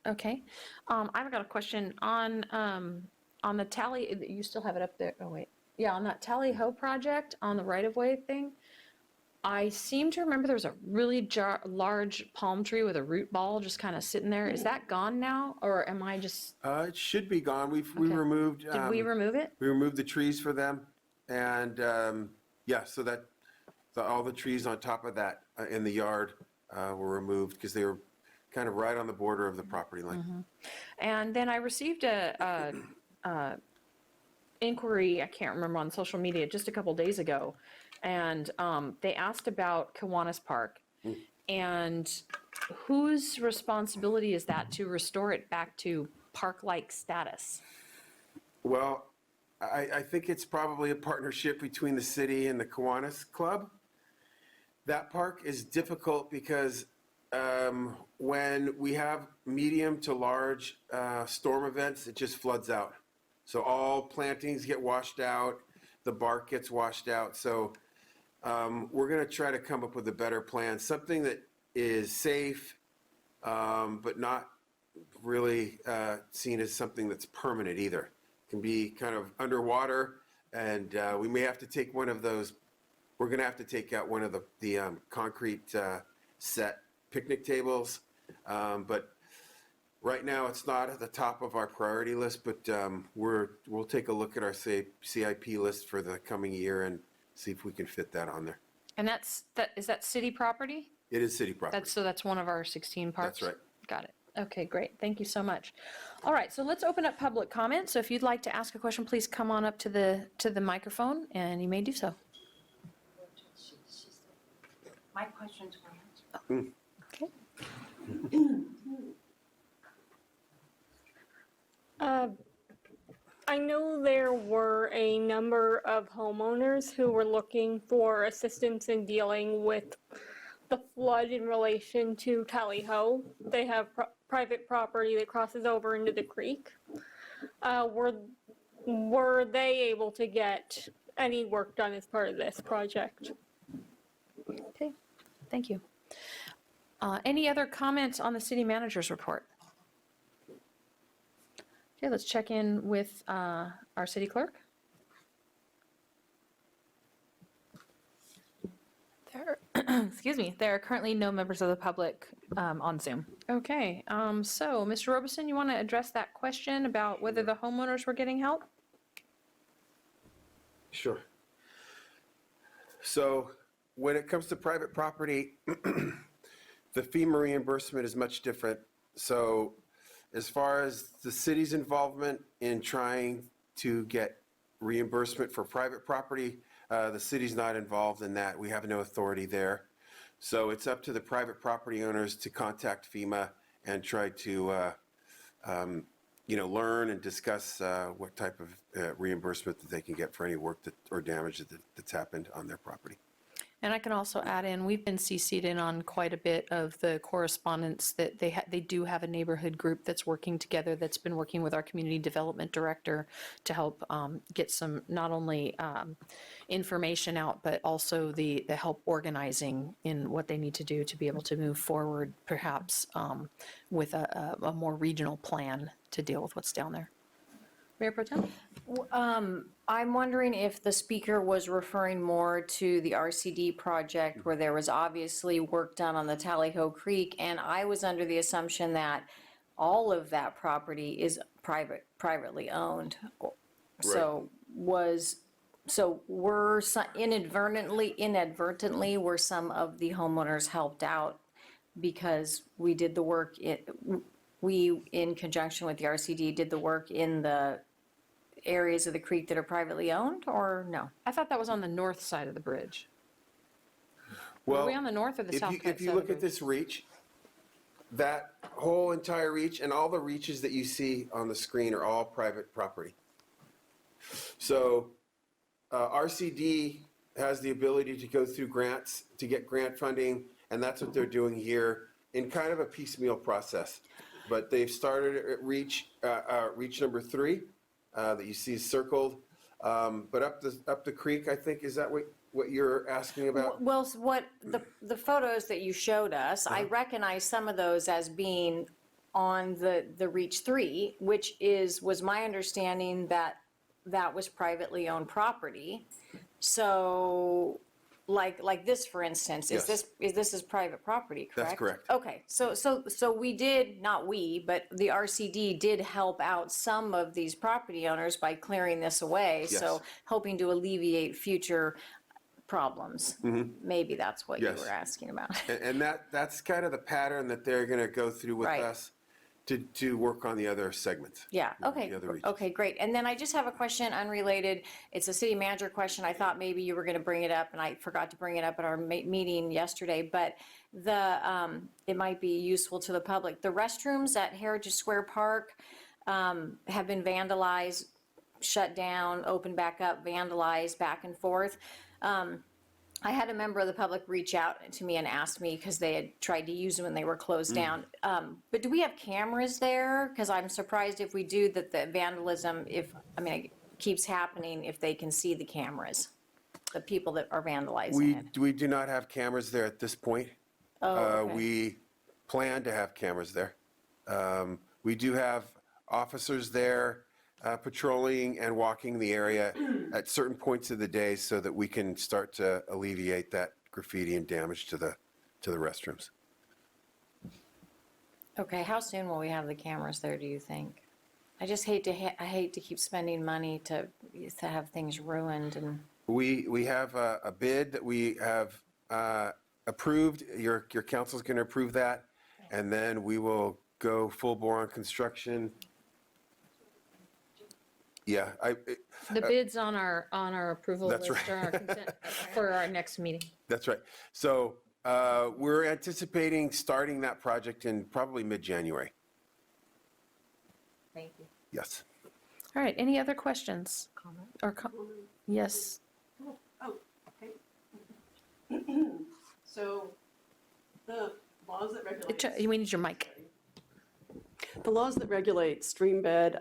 Okay. I've got a question on the tally, you still have it up there, oh wait. Yeah, on that Tallyho project, on the right-of-way thing, I seem to remember there was a really large palm tree with a root ball just kind of sitting there. Is that gone now, or am I just? It should be gone. We removed. Did we remove it? We removed the trees for them, and yeah, so that all the trees on top of that in the yard were removed because they were kind of right on the border of the property line. And then I received a inquiry, I can't remember, on social media just a couple days ago, and they asked about Kiwanis Park, and whose responsibility is that to restore it back to park-like status? Well, I think it's probably a partnership between the city and the Kiwanis Club. That park is difficult because when we have medium to large storm events, it just floods out. So all plantings get washed out, the bark gets washed out. So we're going to try to come up with a better plan, something that is safe, but not really seen as something that's permanent either. It can be kind of underwater, and we may have to take one of those. We're going to have to take out one of the concrete set picnic tables, but right now it's not at the top of our priority list. But we'll take a look at our CIP list for the coming year and see if we can fit that on there. And is that city property? It is city property. That's one of our 16 parks? That's right. Got it. Okay, great. Thank you so much. All right, so let's open up public comment. So if you'd like to ask a question, please come on up to the microphone, and you may do so. My questions were answered. Okay. I know there were a number of homeowners who were looking for assistance in dealing with the flood in relation to Tally Ho. They have private property that crosses over into the creek. Were they able to get any work done as part of this project? Okay, thank you. Any other comments on the city manager's report? Okay, let's check in with our city clerk. Excuse me, there are currently no members of the public on Zoom. Okay, so Mr. Robeson, you want to address that question about whether the homeowners were getting help? Sure. So when it comes to private property, the FEMA reimbursement is much different. So as far as the city's involvement in trying to get reimbursement for private property, the city's not involved in that. We have no authority there. So it's up to the private property owners to contact FEMA and try to, learn and discuss what type of reimbursement that they can get for any work or damage that's happened on their property. And I can also add in, we've been CC'd in on quite a bit of the correspondence that they do have a neighborhood group that's working together, that's been working with our community development director to help get some, not only information out, but also the help organizing in what they need to do to be able to move forward, perhaps with a more regional plan to deal with what's down there. Mayor Pro Tem? I'm wondering if the speaker was referring more to the RCD project where there was obviously work done on the Tally Ho Creek, and I was under the assumption that all of that property is privately owned. So were some inadvertently were some of the homeowners helped out because we did the work, we in conjunction with the RCD did the work in the areas of the creek that are privately owned, or no? I thought that was on the north side of the bridge. Well, Were we on the north or the south? if you look at this reach, that whole entire reach and all the reaches that you see on the screen are all private property. So RCD has the ability to go through grants to get grant funding, and that's what they're doing here in kind of a piecemeal process. But they've started at reach number 3 that you see circled, but up the creek, I think, is that what you're asking about? Well, what the photos that you showed us, I recognize some of those as being on the Reach 3, which was my understanding that was privately owned property. So, like this, for instance, Yes. this is private property, correct? That's correct. Okay, so we did, not we, but the RCD did help out some of these property owners by clearing this away. So Yes. hoping to alleviate future problems. Maybe that's what Yes. you were asking about. And that's kind of the pattern that they're going to go through with Right. us to work on the other segments. Yeah, okay, The other reaches. okay, great. And then I just have a question unrelated. It's a city manager question. I thought maybe you were going to bring it up, and I forgot to bring it up at our meeting yesterday, but it might be useful to the public. The restrooms at Heritage Square Park have been vandalized, shut down, opened back up, vandalized, back and forth. I had a member of the public reach out to me and ask me because they had tried to use them when they were closed down. But do we have cameras there? Because I'm surprised if we do that the vandalism, it keeps happening if they can see the cameras, the people that are vandalizing it. We do not have cameras there at this point. Oh, okay. We plan to have cameras there. We do have officers there patrolling and walking the area at certain points of the day so that we can start to alleviate that graffiti and damage to the restrooms. Okay, how soon will we have the cameras there, do you think? I just hate to keep spending money to have things ruined and. We have a bid that we have approved. Your council's going to approve that, and then we will go full bore on construction. Yeah, The bid's on our approval That's list or right. our consent for our next meeting. that's right. So we're anticipating starting that project in probably mid-January. Thank you. Yes. All right, any other questions? Yes. Oh, okay. So the laws that regulate. We need your mic. The laws that regulate stream bed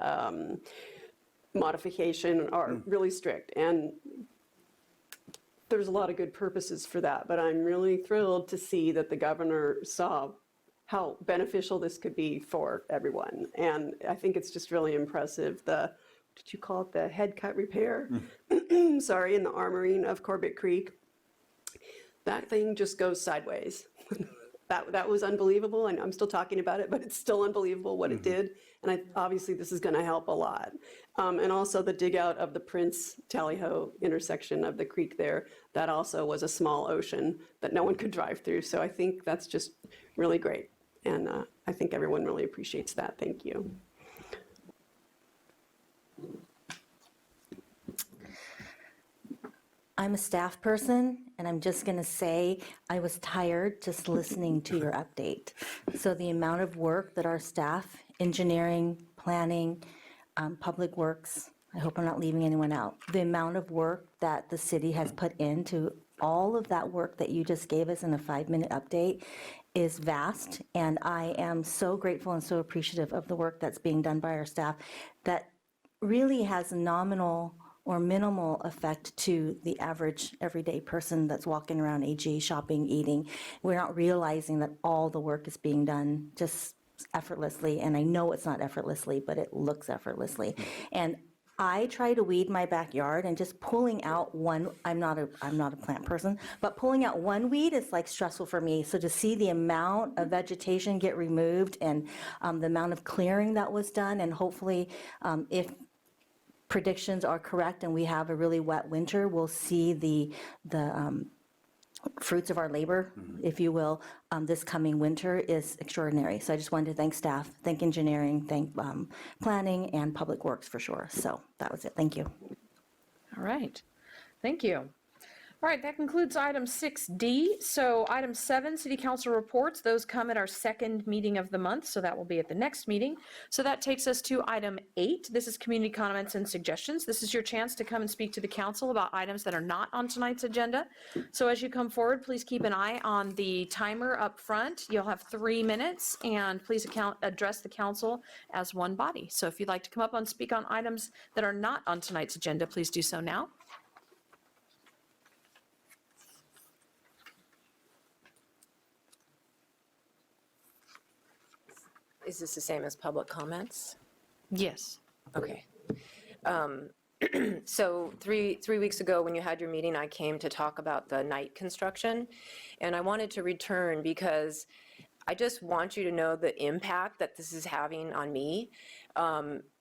modification are really strict, and there's a lot of good purposes for that, but I'm really thrilled to see that the governor saw how beneficial this could be for everyone. And I think it's just really impressive, what did you call it, the head cut repair? Sorry, in the armoring of Corbett Creek. That thing just goes sideways. That was unbelievable, and I'm still talking about it, but it's still unbelievable what it did. And obviously this is gonna help a lot. And also the dig out of the Prince-Tally-Ho intersection of the creek there, that also was a small ocean that no one could drive through. So I think that's just really great. And I think everyone really appreciates that. Thank you. I'm a staff person, and I'm just going to say I was tired just listening to your update. So the amount of work that our staff, engineering, planning, public works, I hope I'm not leaving anyone out, the amount of work that the city has put into all of that work that you just gave us in a 5-minute update is vast, and I am so grateful and so appreciative of the work that's being done by our staff that really has nominal or minimal effect to the average everyday person that's walking around AG, shopping, eating. We're not realizing that all the work is being done just effortlessly, and I know it's not effortlessly, but it looks effortlessly. And I try to weed my backyard, and just pulling out one, I'm not a plant person, but pulling out one weed is like stressful for me. So to see the amount of vegetation get removed and the amount of clearing that was done, and hopefully if predictions are correct and we have a really wet winter, we'll see the fruits of our labor, if you will, this coming winter is extraordinary. So I just wanted to thank staff, thank engineering, thank planning and public works for sure. So that was it. Thank you. All right, thank you. All right, that concludes item 6D. So item 7, city council reports, those come at our second meeting of the month, so that will be at the next meeting. So that takes us to item 8. This is community comments and suggestions. This is your chance to come and speak to the council about items that are not on tonight's agenda. So as you come forward, please keep an eye on the timer up front. You'll have 3 minutes, and please address the council as one body. So if you'd like to come up and speak on items that are not on tonight's agenda, please do so now. Is this the same as public comments? Yes. Okay. So three weeks ago, when you had your meeting, I came to talk about the night construction, and I wanted to return because I just want you to know the impact that this is having on me.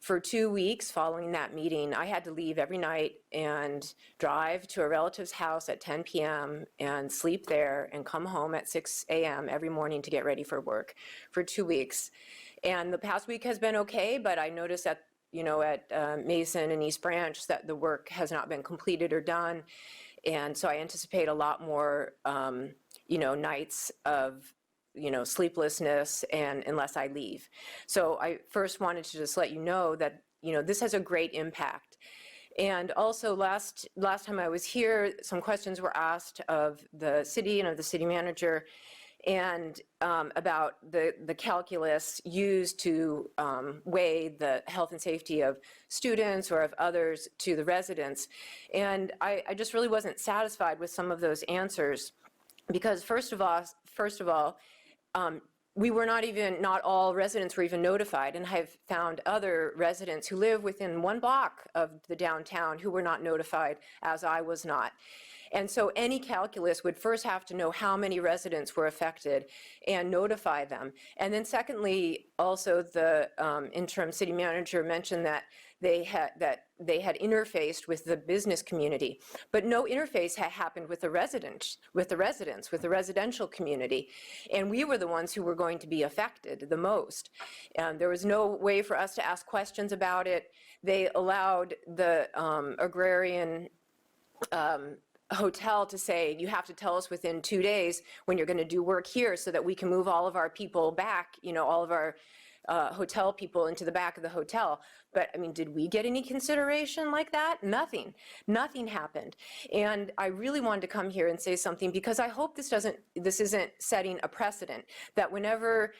For 2 weeks following that meeting, I had to leave every night and drive to a relative's house at 10 p.m. and sleep there and come home at 6 a.m. every morning to get ready for work for 2 weeks. And the past week has been okay, but I noticed that, you know, at Mason and East Branch that the work has not been completed or done. And so I anticipate a lot more, nights of sleeplessness and unless I leave. So I first wanted to just let you know that, this has a great impact. And also, last time I was here, some questions were asked of the city and of the city manager, and about the calculus used to weigh the health and safety of students or of others to the residents. And I just really wasn't satisfied with some of those answers, because first of all, we were not all residents were even notified, and I've found other residents who live within 1 block of the downtown who were not notified, as I was not. And so any calculus would first have to know how many residents were affected and notify them. And then secondly, also the interim city manager mentioned that they had interfaced with the business community, but no interface had happened with the residents, with the residential community. And we were the ones who were going to be affected the most. There was no way for us to ask questions about it. They allowed the agrarian hotel to say, you have to tell us within 2 days when you're going to do work here so that we can move all of our people back, all of our hotel people into the back of the hotel. But I mean, did we get any consideration like that? Nothing happened. And I really wanted to come here and say something, because I hope this isn't setting a precedent that whenever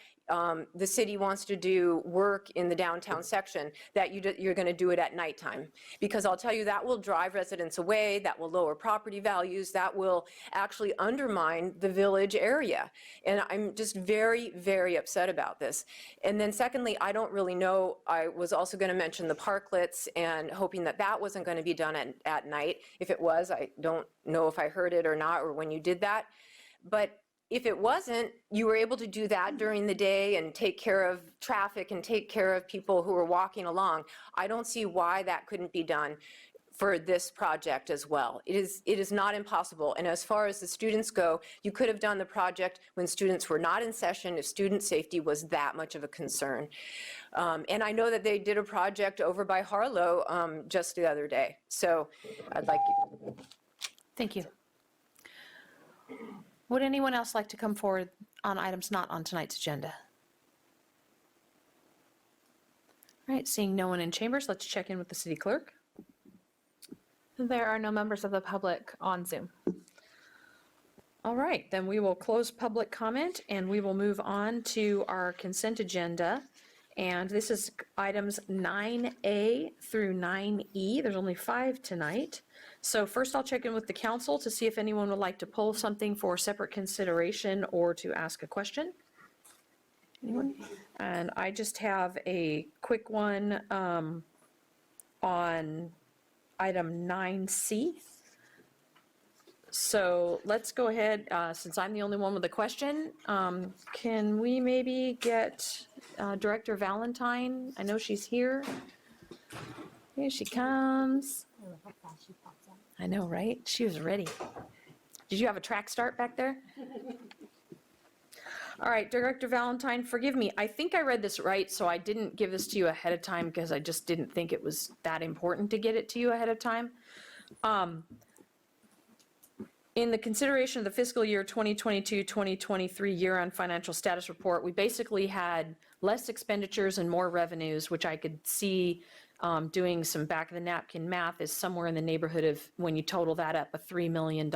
the city wants to do work in the downtown section, that you're going to do it at nighttime. Because I'll tell you, that will drive residents away, that will lower property values, that will actually undermine the village area. And I'm just very, very upset about this. And then secondly, I don't really know, I was also going to mention the parklets and hoping that that wasn't going to be done at night. If it was, I don't know if I heard it or not, or when you did that. But if it wasn't, you were able to do that during the day and take care of traffic and take care of people who were walking along. I don't see why that couldn't be done for this project as well. It is not impossible. And as far as the students go, you could have done the project when students were not in session if student safety was that much of a concern. And I know that they did a project over by Harlow just the other day. So I'd like you. Thank you. Would anyone else like to come forward on items not on tonight's agenda? All right, seeing no one in chambers, let's check in with the city clerk. There are no members of the public on Zoom. All right, then we will close public comment and we will move on to our consent agenda. And this is items 9A through 9E. There's only 5 tonight. So first I'll check in with the council to see if anyone would like to pull something for separate consideration or to ask a question. Anyone? And I just have a quick one on item 9C. So let's go ahead, since I'm the only one with a question, can we maybe get Director Valentine? I know she's here. Here she comes. I know, right? She was ready. Did you have a track start back there? All right, Director Valentine, forgive me. I think I read this right, so I didn't give this to you ahead of time because I just didn't think it was that important to get it to you ahead of time. In the consideration of the fiscal year 2022-2023 year-end financial status report, we basically had less expenditures and more revenues, which I could see doing some back-of-the-napkin math is somewhere in the neighborhood of, when you total that up, a $3 million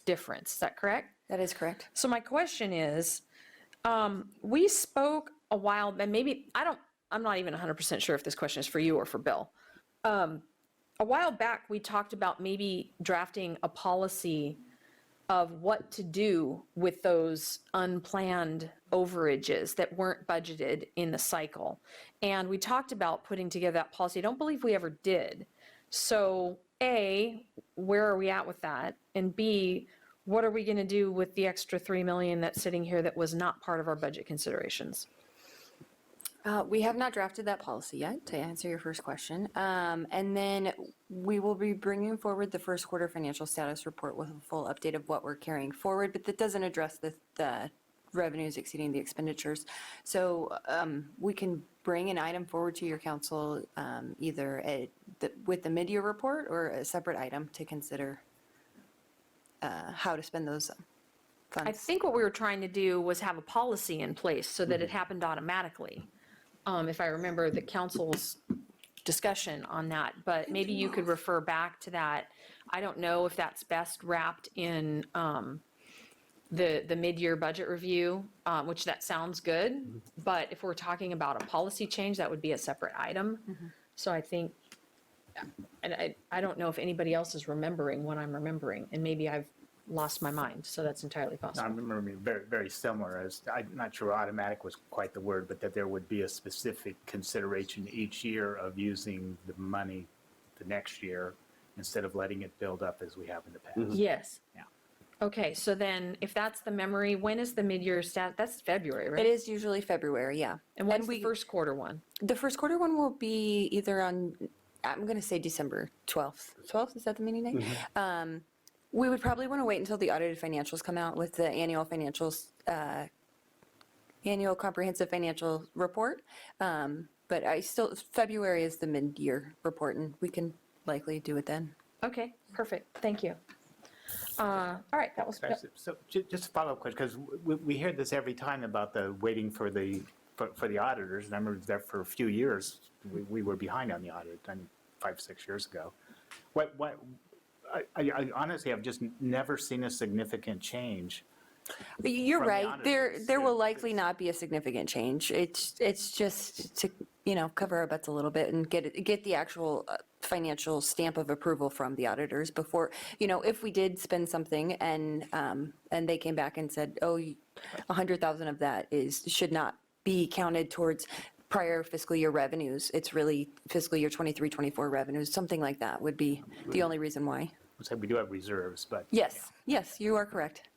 difference. Is that correct? That is correct. So my question is, we spoke a while, and maybe, I'm not even 100% sure if this question is for you or for Bill. A while back, we talked about maybe drafting a policy of what to do with those unplanned overages that weren't budgeted in the cycle. And we talked about putting together that policy. I don't believe we ever did. So A, where are we at with that? And B, what are we going to do with the extra $3 million that's sitting here that was not part of our budget considerations? We have not drafted that policy yet, to answer your first question. And then we will be bringing forward the first quarter financial status report with a full update of what we're carrying forward, but that doesn't address the revenues exceeding the expenditures. So we can bring an item forward to your council either with the mid-year report or a separate item to consider how to spend those funds. I think what we were trying to do was have a policy in place so that it happened automatically. If I remember the council's discussion on that, but maybe you could refer back to that. I don't know if that's best wrapped in the mid-year budget review, which that sounds good, but if we're talking about a policy change, that would be a separate item. So I think, and I don't know if anybody else is remembering what I'm remembering, and maybe I've lost my mind, so that's entirely I possible. remember being very, very similar, as I'm not sure automatic was quite the word, but that there would be a specific consideration each year of using the money the next year instead of letting it build up as we have in the past. Yes. Yeah. Okay, so then if that's the memory, when is the mid-year that's February, right? It is usually February, yeah. And when's the first quarter one? The first quarter one will be either on, I'm going to say December 12th. 12th, is that the meeting day? We would probably want to wait until the audited financials come out with the annual financials, annual comprehensive financial report. But February is the mid-year report, and we can likely do it then. Okay, perfect, thank you. All right, that was. So just a follow-up question, because we hear this every time about the waiting for the auditors, and I remember that for a few years, we were behind on the audit, 5, 6 years ago. I honestly have just never seen a significant change. You're from the right. auditors. There will likely not be a significant change. It's just to, cover our butts a little bit and get the actual financial stamp of approval from the auditors before, if we did spend something and they came back and said, oh, 100,000 of that should not be counted towards prior fiscal year revenues. It's really fiscal year 23, 24 revenues. Something like that would be the only reason why. So we do have reserves, but. Yes, you are correct.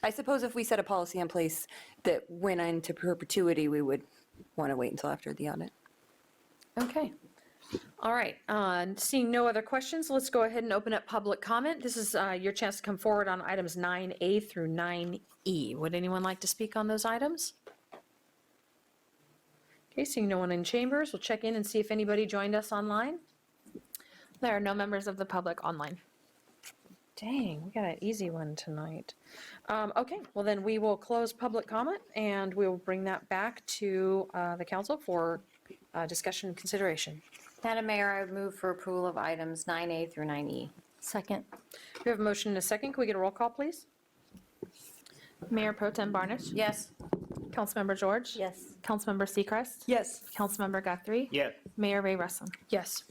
I suppose if we set a policy in place that went into perpetuity, we would want to wait until after the audit. Okay. All right, seeing no other questions, let's go ahead and open up public comment. This is your chance to come forward on items 9A through 9E. Would anyone like to speak on those items? Okay, seeing no one in chambers, we'll check in and see if anybody joined us online. There are no members of the public online. Dang, we got an easy one tonight. Okay, well then we will close public comment and we will bring that back to the council for discussion and consideration. Madam Mayor, I would move for approval of items 9A through 9E. Second. We have a motion and a second. Can we get a roll call, please? Mayor Pro Tem Barnish? Yes. Councilmember George? Yes. Councilmember Seacrest? Yes. Councilmember Guthrie? Yes. Mayor Ray Russom? Yes.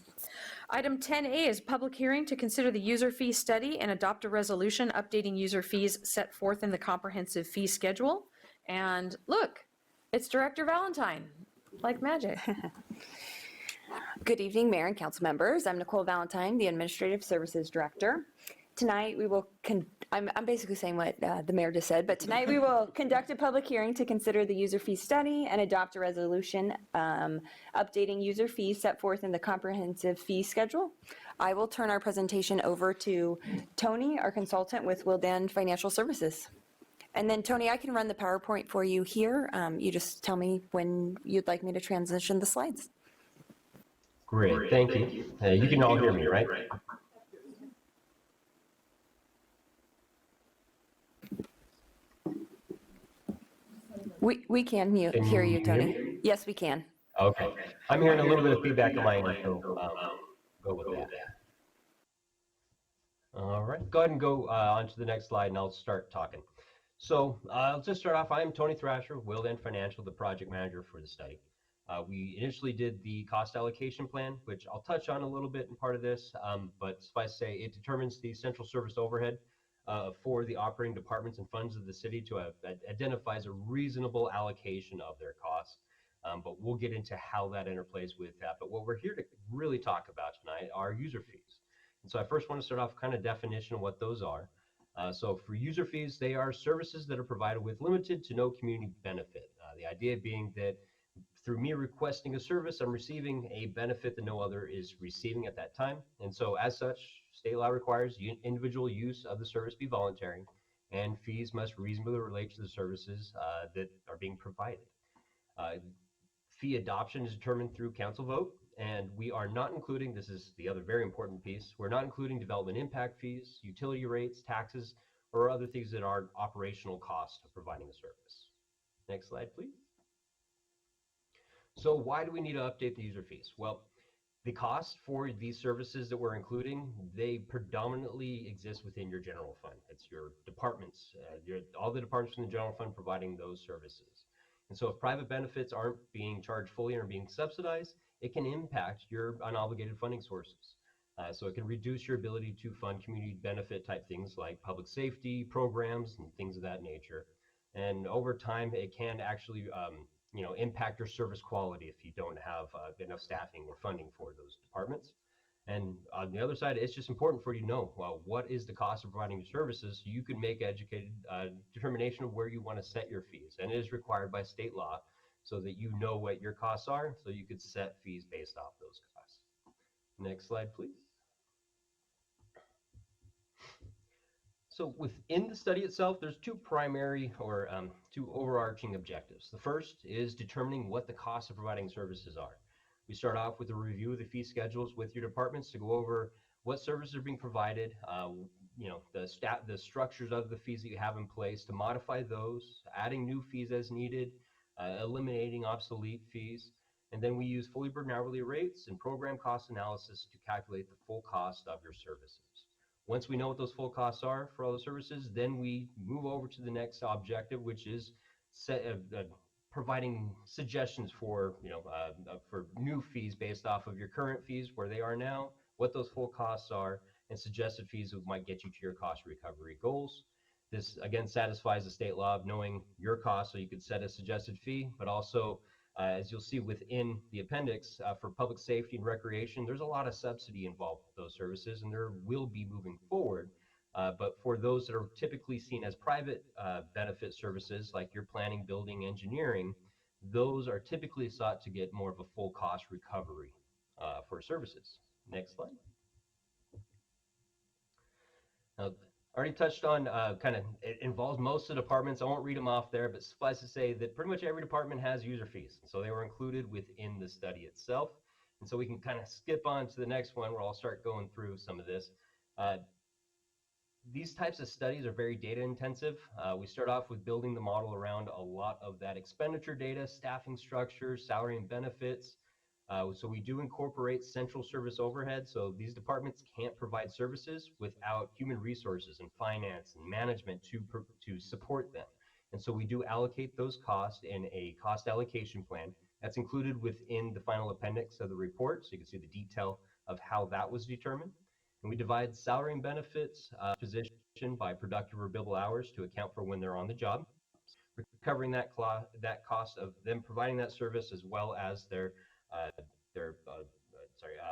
Item 10A is public hearing to consider the user fee study and adopt a resolution updating user fees set forth in the comprehensive fee schedule. And look, it's Director Valentine, like magic. Good evening, Mayor and council members. I'm Nicole Valentine, the Administrative Services Director. Tonight, we will, I'm basically saying what the mayor just said, but tonight we will conduct a public hearing to consider the user fee study and adopt a resolution updating user fees set forth in the comprehensive fee schedule. I will turn our presentation over to Tony, our consultant with Wildan Financial Services. And then, Tony, I can run the PowerPoint for you here. You just tell me when you'd like me to transition the slides. Great, thank you. You can all hear me, right? We can hear you, Tony. Yes, we can. Okay. I'm hearing a little bit of feedback on my end, so go with that. All right, go ahead and go on to the next slide and I'll start talking. So I'll just start off. I'm Tony Thrasher, Wildan Financial, the project manager for the study. We initially did the cost allocation plan, which I'll touch on a little bit in part of this, but suffice to say, it determines the central service overhead for the operating departments and funds of the city to identifies a reasonable allocation of their costs. But we'll get into how that interplays with that. But what we're here to really talk about tonight are user fees. And so I first want to start off kind of definition of what those are. So for user fees, they are services that are provided with limited to no community benefit. The idea being that through me requesting a service, I'm receiving a benefit that no other is receiving at that time. And so as such, state law requires individual use of the service be voluntary, and fees must reasonably relate to the services that are being provided. Fee adoption is determined through council vote, and we are not including, this is the other very important piece, we're not including development impact fees, utility rates, taxes, or other things that are operational costs of providing a service. Next slide, please. So why do we need to update the user fees? Well, The cost for these services that we're including, they predominantly exist within your general fund. It's your departments, all the departments in the general fund providing those services. And so if private benefits aren't being charged fully or being subsidized, it can impact your unobligated funding sources. So it can reduce your ability to fund community benefit type things like public safety programs and things of that nature. And over time, it can actually impact your service quality if you don't have enough staffing or funding for those departments. And on the other side, it's just important for you to know, well, what is the cost of providing your services so you can make educated determination of where you want to set your fees. And it is required by state law so that you know what your costs are, so you could set fees based off those costs. Next slide, please. So within the study itself, there's two primary or two overarching objectives. The first is determining what the costs of providing services are. We start off with a review of the fee schedules with your departments to go over what services are being provided, the structures of the fees that you have in place, to modify those, adding new fees as needed, eliminating obsolete fees. And then we use fully burdened hourly rates and program cost analysis to calculate the full cost of your services. Once we know what those full costs are for all the services, then we move over to the next objective, which is providing suggestions for new fees based off of your current fees, where they are now, what those full costs are, and suggested fees that might get you to your cost recovery goals. This again satisfies the state law of knowing your costs, so you could set a suggested fee, but also as you'll see within the appendix, for public safety and recreation, there's a lot of subsidy involved with those services, and there will be moving forward. But for those that are typically seen as private benefit services, like your planning, building, engineering, those are typically sought to get more of a full cost recovery for services. Next slide. Now, already touched on it involves most of the departments. I won't read them off there, but suffice to say that pretty much every department has user fees. So they were included within the study itself. And so we can kind of skip on to the next one where I'll start going through some of this. These types of studies are very data intensive. We start off with building the model around a lot of that expenditure data, staffing structures, salary and benefits. So we do incorporate central service overhead. So these departments can't provide services without human resources and finance and management to support them. And so we do allocate those costs in a cost allocation plan that's included within the final appendix of the report. So you can see the detail of how that was determined. And we divide salary and benefits position by productive or billable hours to account for when they're on the job, recovering that cost of them providing that service, as well as their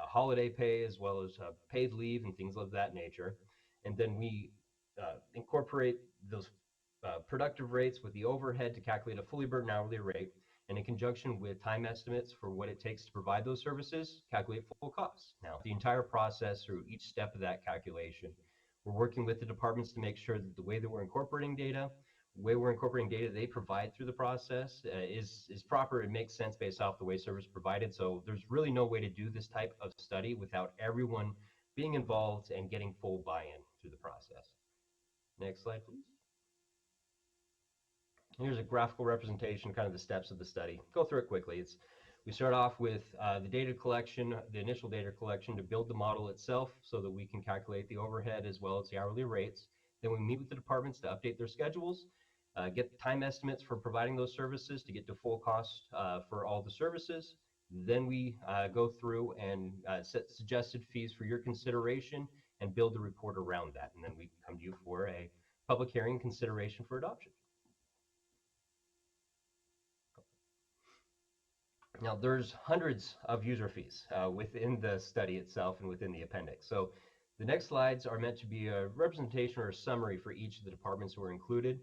holiday pay, as well as paid leave and things of that nature. And then we incorporate those productive rates with the overhead to calculate a fully burdened hourly rate, and in conjunction with time estimates for what it takes to provide those services, calculate full costs. Now, the entire process through each step of that calculation, we're working with the departments to make sure that the way that we're incorporating data, they provide through the process is proper. It makes sense based off the way service provided. So there's really no way to do this type of study without everyone being involved and getting full buy-in through the process. Next slide, please. Here's a graphical representation, kind of the steps of the study. Go through it quickly. We start off with the data collection, the initial data collection to build the model itself so that we can calculate the overhead as well as the hourly rates. Then we meet with the departments to update their schedules, get time estimates for providing those services to get to full cost for all the services. Then we go through and set suggested fees for your consideration and build the report around that. And then we come to you for a public hearing consideration for adoption. Now, there's hundreds of user fees within the study itself and within the appendix. So the next slides are meant to be a representation or a summary for each of the departments who are included.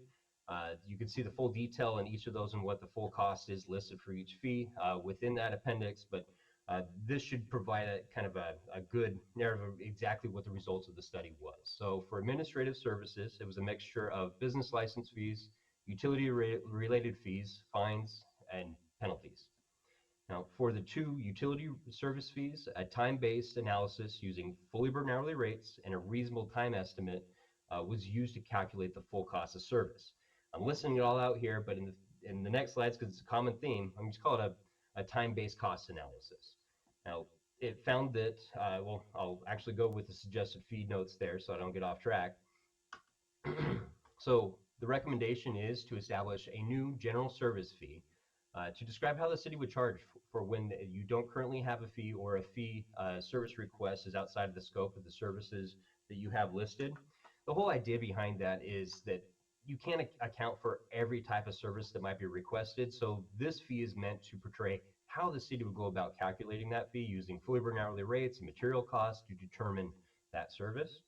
You can see the full detail in each of those and what the full cost is listed for each fee within that appendix, but this should provide a kind of a good narrative of exactly what the results of the study was. So for administrative services, it was a mixture of business license fees, utility-related fees, fines, and penalties. Now, for the two utility service fees, a time-based analysis using fully burdened hourly rates and a reasonable time estimate was used to calculate the full cost of service. I'm listing it all out here, but in the next slides, because it's a common theme, I'm just call it a time-based cost analysis. Now, it found that, well, I'll actually go with the suggested fee notes there so I don't get off track. So the recommendation is to establish a new general service fee to describe how the city would charge for when you don't currently have a fee or a fee service request is outside of the scope of the services that you have listed. The whole idea behind that is that you can't account for every type of service that might be requested. So this fee is meant to portray how the city would go about calculating that fee using fully burdened hourly rates and material costs to determine that service.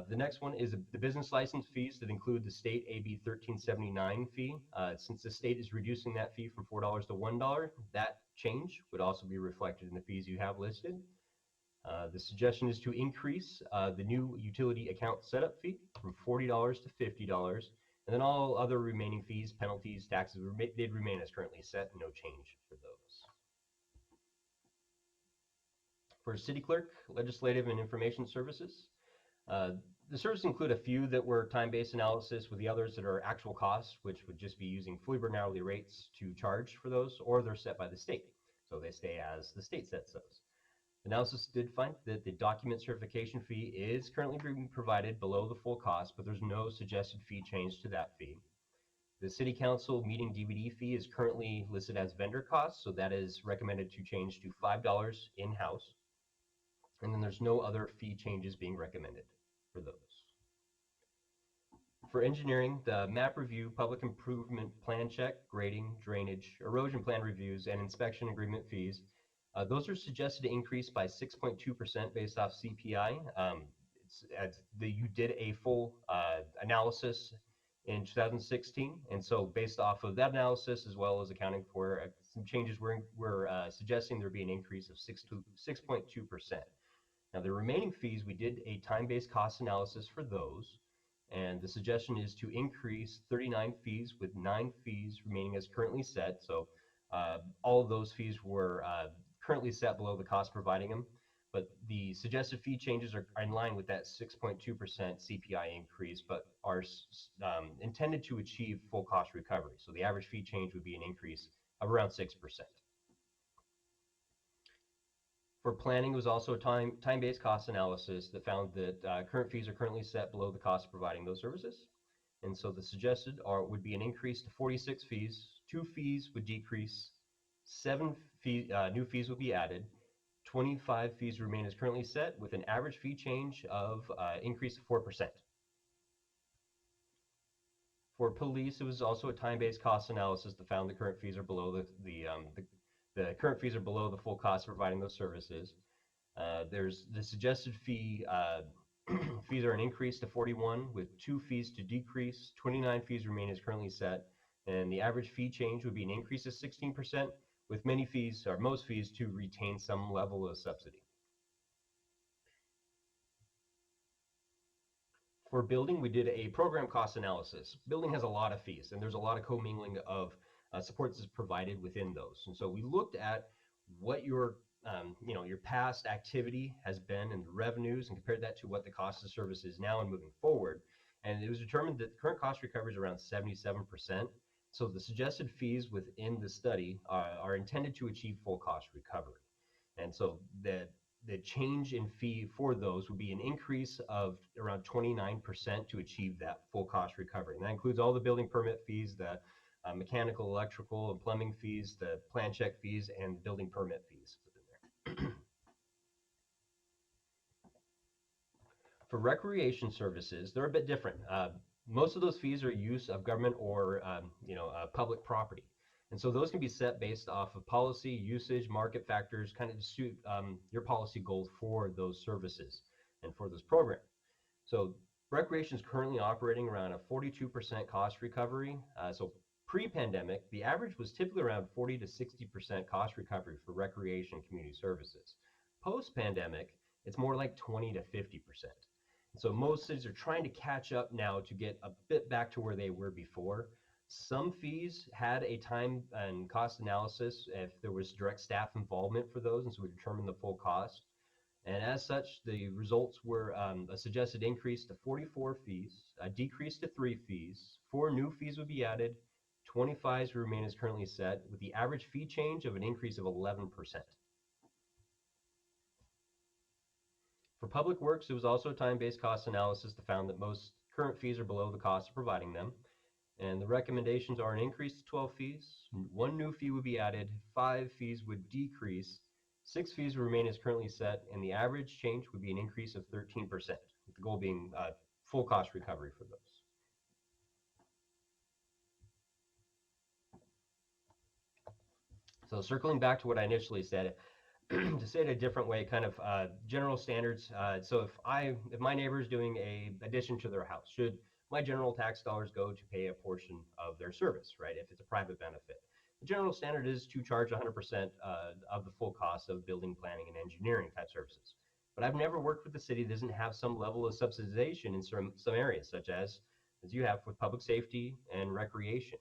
The next one is the business license fees that include the state AB 1379 fee. Since the state is reducing that fee from $4 to $1, that change would also be reflected in the fees you have listed. The suggestion is to increase the new utility account setup fee from $40 to $50, and then all other remaining fees, penalties, taxes, they'd remain as currently set, no change for those. For city clerk, legislative and information services, the services include a few that were time-based analysis, with the others that are actual costs, which would just be using fully burdened hourly rates to charge for those, or they're set by the state. So they stay as the state sets those. Analysis did find that the document certification fee is currently being provided below the full cost, but there's no suggested fee change to that fee. The City Council meeting DVD fee is currently listed as vendor costs, so that is recommended to change to $5 in-house. And then there's no other fee changes being recommended for those. For engineering, the map review, public improvement plan check, grading, drainage, erosion plan reviews, and inspection agreement fees, those are suggested to increase by 6.2% based off CPI. You did a full analysis in 2016, and so based off of that analysis, as well as accounting for some changes, we're suggesting there be an increase of 6.2%. Now, the remaining fees, we did a time-based cost analysis for those, and the suggestion is to increase 39 fees with 9 fees remaining as currently set. So all of those fees were currently set below the cost providing them, but the suggested fee changes are in line with that 6.2% CPI increase, but are intended to achieve full cost recovery. So the average fee change would be an increase of around 6%. For planning, was also a time-based cost analysis that found that current fees are currently set below the cost of providing those services. And so the suggested would be an increase to 46 fees, 2 fees would decrease, 7 new fees would be added, 25 fees remain as currently set, with an average fee change of increase of 4%. For police, it was also a time-based cost analysis that found the current fees are below the current fees are below the full cost of providing those services. There's the suggested fee, fees are an increase to 41, with 2 fees to decrease, 29 fees remain as currently set, and the average fee change would be an increase of 16%, with many fees, or most fees, to retain some level of subsidy. For building, we did a program cost analysis. Building has a lot of fees, and there's a lot of commingling of supports is provided within those. And so we looked at what your past activity has been and the revenues, and compared that to what the cost of service is now and moving forward. And it was determined that the current cost recovery is around 77%. So the suggested fees within the study are intended to achieve full cost recovery. And so the change in fee for those would be an increase of around 29% to achieve that full cost recovery. And that includes all the building permit fees, the mechanical, electrical, and plumbing fees, the plan check fees, and building permit fees within there. For recreation services, they're a bit different. Most of those fees are use of government or public property. And so those can be set based off of policy, usage, market factors, kind of to suit your policy goals for those services and for this program. So recreation is currently operating around a 42% cost recovery. So pre-pandemic, the average was typically around 40 to 60% cost recovery for recreation and community services. Post-pandemic, it's more like 20 to 50%. So most cities are trying to catch up now to get a bit back to where they were before. Some fees had a time and cost analysis if there was direct staff involvement for those, and so we determined the full cost. And as such, the results were a suggested increase to 44 fees, a decrease to 3 fees, 4 new fees would be added, 25s remain as currently set, with the average fee change of an increase of 11%. For public works, it was also a time-based cost analysis that found that most current fees are below the cost of providing them. And the recommendations are an increase to 12 fees, 1 new fee would be added, 5 fees would decrease, 6 fees would remain as currently set, and the average change would be an increase of 13%, with the goal being full cost recovery for those. So circling back to what I initially said, to say it a different way, kind of general standards. So if my neighbor is doing a addition to their house, should my general tax dollars go to pay a portion of their service, right? If it's a private benefit, the general standard is to charge 100% of the full cost of building, planning, and engineering type services. But I've never worked with a city that doesn't have some level of subsidization in some areas, such as you have with public safety and recreation.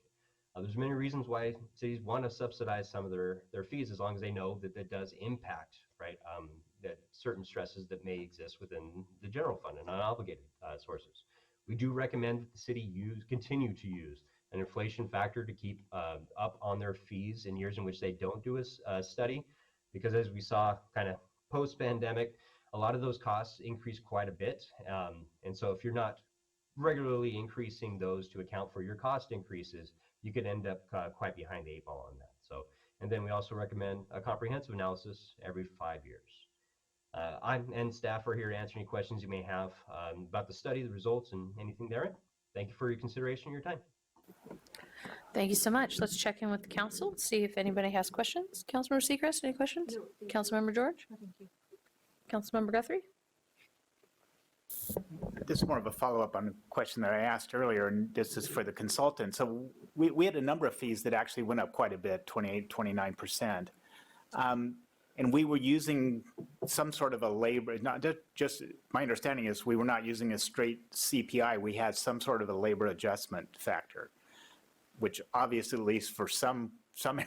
There's many reasons why cities want to subsidize some of their fees, as long as they know that that does impact, right, that certain stresses that may exist within the general fund and unobligated sources. We do recommend that the city continue to use an inflation factor to keep up on their fees in years in which they don't do a study, because as we saw kind of post-pandemic, a lot of those costs increase quite a bit. And so if you're not regularly increasing those to account for your cost increases, you could end up quite behind the 8 ball on that. So, and then we also recommend a comprehensive analysis every 5 years. And staff are here to answer any questions you may have about the study, the results, and anything therein. Thank you for your consideration and your time. Thank you so much. Let's check in with the council, see if anybody has questions. Councilmember Seacrest, any questions? Councilmember George? Thank you. Councilmember Guthrie? This is more of a follow-up on a question that I asked earlier, and this is for the consultant. So we had a number of fees that actually went up quite a bit, 28, 29%. And we were using some sort of a labor, not just, my understanding is we were not using a straight CPI. We had some sort of a labor adjustment factor, which obviously, at least for some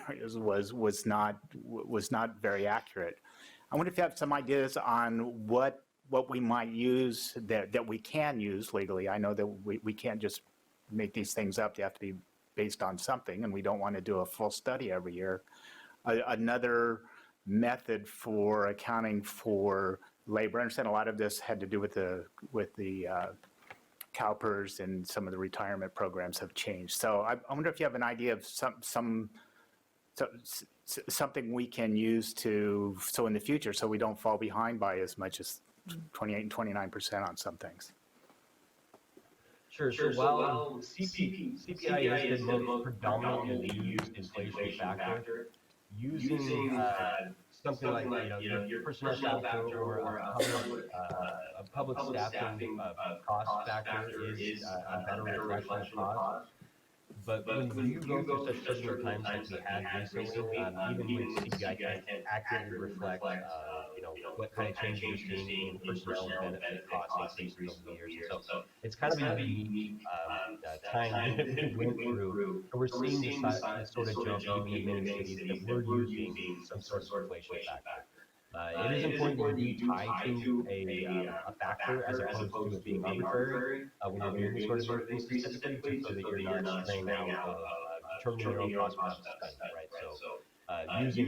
areas, was not very accurate. I wonder if you have some ideas on what we might use that we can use legally. I know that we can't just make these things up. They have to be based on something, and we don't want to do a full study every year. Another method for accounting for labor. I understand a lot of this had to do with the CalPERS, and some of the retirement programs have changed. So I wonder if you have an idea of something we can use so in the future, so we don't fall behind by as much as 28 and 29% on some things. Sure. So while CPI is the most predominantly used inflation factor, using something like your personnel factor or a public staffing cost factor is a better reflection of cost. But when you go through such turbulent times like we had recently, even with CPI can't accurately reflect what kind of changes you're seeing in personnel and benefit cost increases over the years. So it's kind of a unique time that we went through. And we're seeing this sort of jump even in many cities that we're using some sort of inflation factor. It is important to be tied to a factor as opposed to it being arbitrary when you're doing these sort of increases, specifically so that you're not straying out of determining your own cost versus spending, right? So using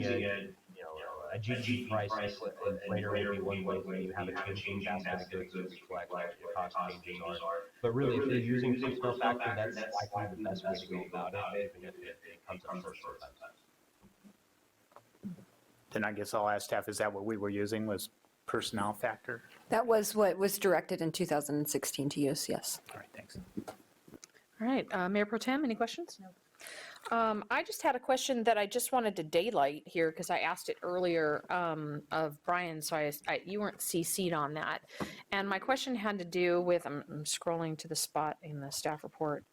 a GDP price inflator may be one way when you have a changing basket of goods to reflect what your cost changes are. But really, if you're using personnel factor, that's likely the best way to go about it, even if it comes up first sometimes. Then I guess I'll ask staff, is that what we were using, was personnel factor? That was what was directed in 2016 to use, yes. All right, thanks. All right, Mayor Pro Tem, any questions? No. I just had a question that I just wanted to daylight here because I asked it earlier of Brian, so you weren't CC'd on that. And my question had to do with, I'm scrolling to the spot in the staff report,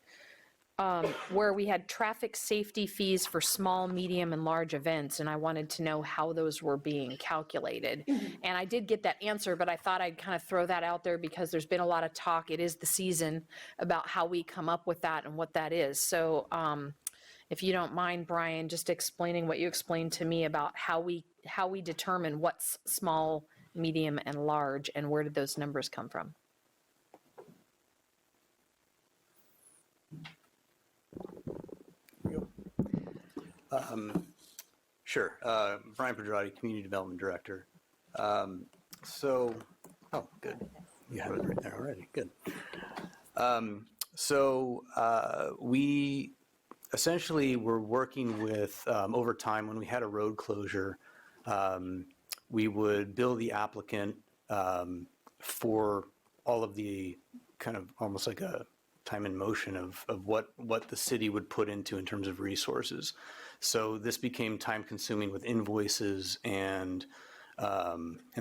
where we had traffic safety fees for small, medium, and large events, and I wanted to know how those were being calculated. And I did get that answer, but I thought I'd kind of throw that out there because there's been a lot of talk, it is the season, about how we come up with that and what that is. So if you don't mind, Brian, just explaining what you explained to me about how we determine what's small, medium, and large, and where did those numbers come from? Sure. Brian Pedrotti, Community Development Director. good. You have it right there already. Good. We essentially were working with, over time, when we had a road closure, we would bill the applicant for all of the kind of almost like a time and motion of what the city would put into in terms of resources. So this became time consuming with invoices and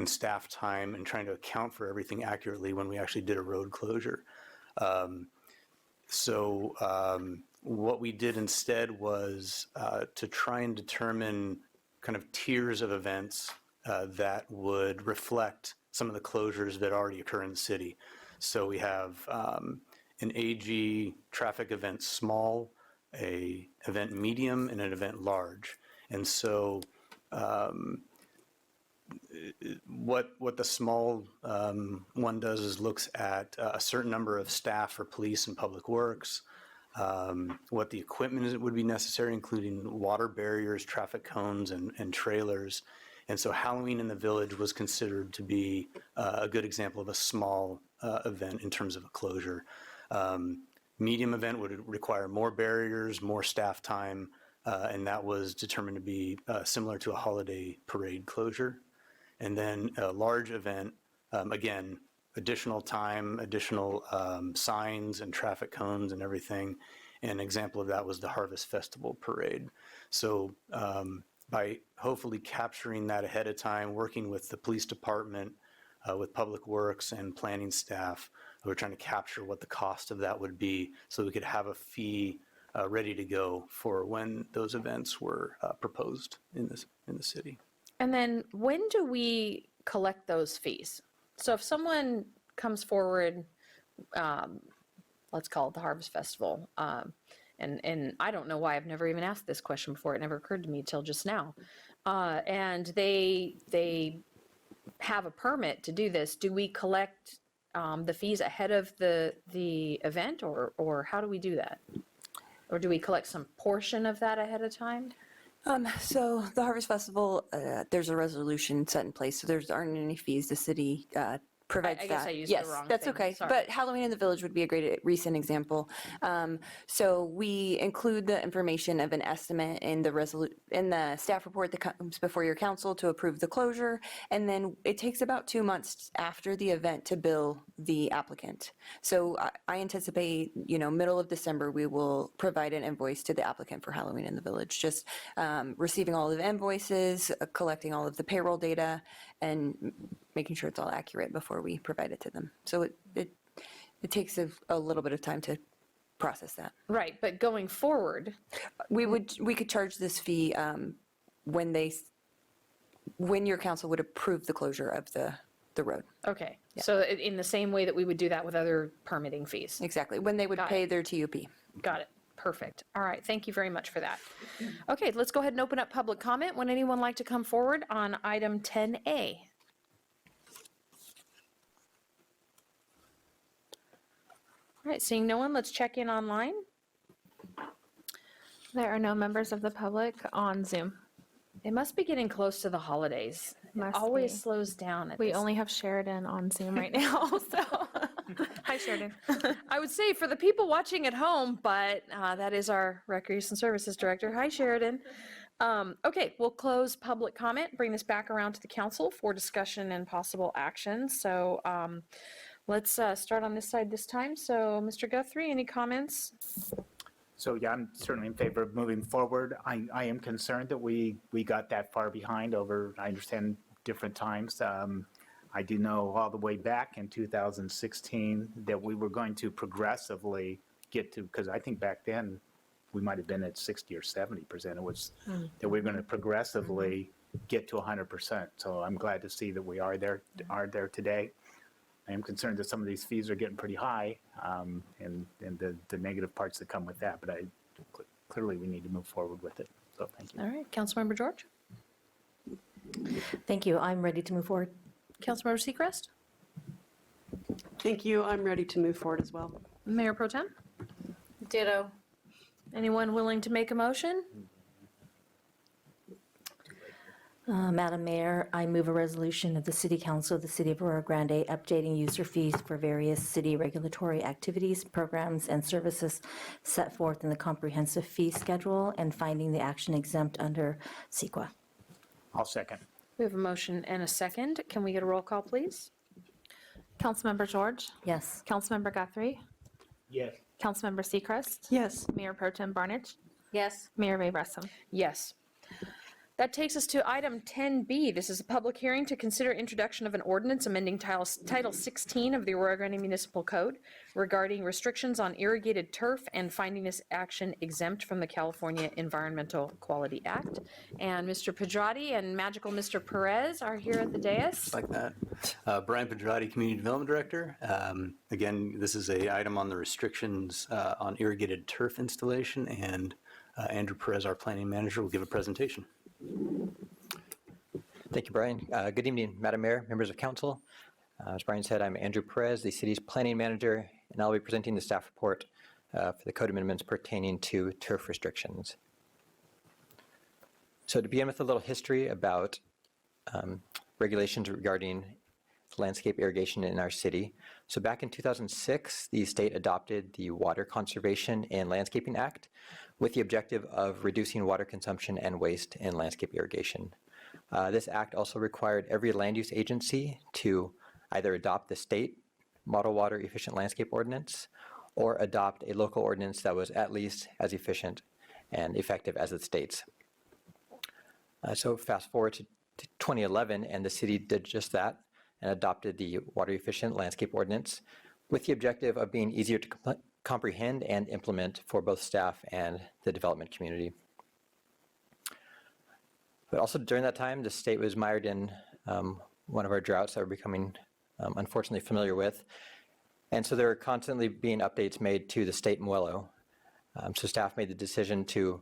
staff time and trying to account for everything accurately when we actually did a road closure. What we did instead was to try and determine kind of tiers of events that would reflect some of the closures that already occur in the city. So we have an AG traffic event small, a event medium, and an event large. And so what the small one does is looks at a certain number of staff for police and public works, what the equipment would be necessary, including water barriers, traffic cones, and trailers. And so Halloween in the Village was considered to be a good example of a small event in terms of a closure. Medium event would require more barriers, more staff time, and that was determined to be similar to a holiday parade closure. And then a large event, again, additional time, additional signs and traffic cones and everything. An example of that was the Harvest Festival Parade. So by hopefully capturing that ahead of time, working with the police department, with public works and planning staff, we're trying to capture what the cost of that would be so we could have a fee ready to go for when those events were proposed in the city. And then when do we collect those fees? So if someone comes forward, let's call it the Harvest Festival, and I don't know why I've never even asked this question before. It never occurred to me until just now. And they have a permit to do this. Do we collect the fees ahead of the event, or how do we do that? Or do we collect some portion of that ahead of time? So the Harvest Festival, there's a resolution set in place, so there aren't any fees. The city provides that. I guess I used yes, the wrong that's thing. okay. Sorry. But Halloween in the Village would be a great recent example. So we include the information of an estimate in the staff report that comes before your council to approve the closure, and then it takes about 2 months after the event to bill the applicant. So I anticipate, middle of December, we will provide an invoice to the applicant for Halloween in the Village, just receiving all of the invoices, collecting all of the payroll data, and making sure it's all accurate before we provide it to them. So it takes a little bit of time to process that. Right, but going forward, we could charge this fee when your council would approve the closure of the road. okay. So in the same way that we would do that with other permitting fees. Exactly, when they would Got pay it. their TUP. Got it. Perfect. All right. Thank you very much for that. Okay, let's go ahead and open up public comment. Would anyone like to come forward on item 10A? All right, seeing no one, let's check in online. There are no members of the public on Zoom. It must be getting close to the holidays. It Must always be. slows down at We this. only have Sheridan on Zoom right now, so. Hi, Sheridan. I would say for the people watching at home, but that is our Recreation Services Director. Hi, Sheridan. Okay, we'll close public comment, bring this back around to the council for discussion and possible action. So let's start on this side this time. So Mr. Guthrie, any comments? So yeah, I'm certainly in favor of moving forward. I am concerned that we got that far behind over, I understand, different times. I do know all the way back in 2016 that we were going to progressively get to, because I think back then we might have been at 60 or 70%. It was that we're going to progressively get to 100%. So I'm glad to see that we are there today. I am concerned that some of these fees are getting pretty high, and the negative parts that come with that, but clearly we need to move forward with it. So thank you. All right, Councilmember George. Thank you. I'm ready to move forward. Councilmember Seacrest. Thank you. I'm ready to move forward as well. Mayor Pro Tem. Ditto. Anyone willing to make a motion? Madam Mayor, I move a resolution of the City Council of the City of Aurora Grande updating user fees for various city regulatory activities, programs, and services set forth in the comprehensive fee schedule and finding the action exempt under CEQA. I'll second. We have a motion and a second. Can we get a roll call, please? Councilmember George, Yes. Councilmember Guthrie, Yes. Councilmember Seacrest, Yes. Mayor Pro Tem Barnage, Yes. Mayor Ray Bressam. Yes. That takes us to item 10B. This is a public hearing to consider introduction of an ordinance amending Title 16 of the Aurora Grande Municipal Code regarding restrictions on irrigated turf and finding this action exempt from the California Environmental Quality Act. And Mr. Pedrati and magical Mr. Perez are here at the dais. Like that. Brian Pedrati, Community Development Director. Again, this is a item on the restrictions on irrigated turf installation, and Andrew Perez, our Planning Manager, will give a presentation. Thank you, Brian. Good evening, Madam Mayor, members of council. As Brian said, I'm Andrew Perez, the city's planning manager, and I'll be presenting the staff report for the code amendments pertaining to turf restrictions. So to begin with a little history about regulations regarding landscape irrigation in our city. So back in 2006, the state adopted the Water Conservation and Landscaping Act with the objective of reducing water consumption and waste in landscape irrigation. This act also required every land use agency to either adopt the state Model Water Efficient Landscape Ordinance or adopt a local ordinance that was at least as efficient and effective as the state's. So fast forward to 2011, and the city did just that and adopted the Water Efficient Landscape Ordinance with the objective of being easier to comprehend and implement for both staff and the development community. But also during that time, the state was mired in one of our droughts that we're becoming unfortunately familiar with. And so there were constantly being updates made to the state MWELO. So staff made the decision to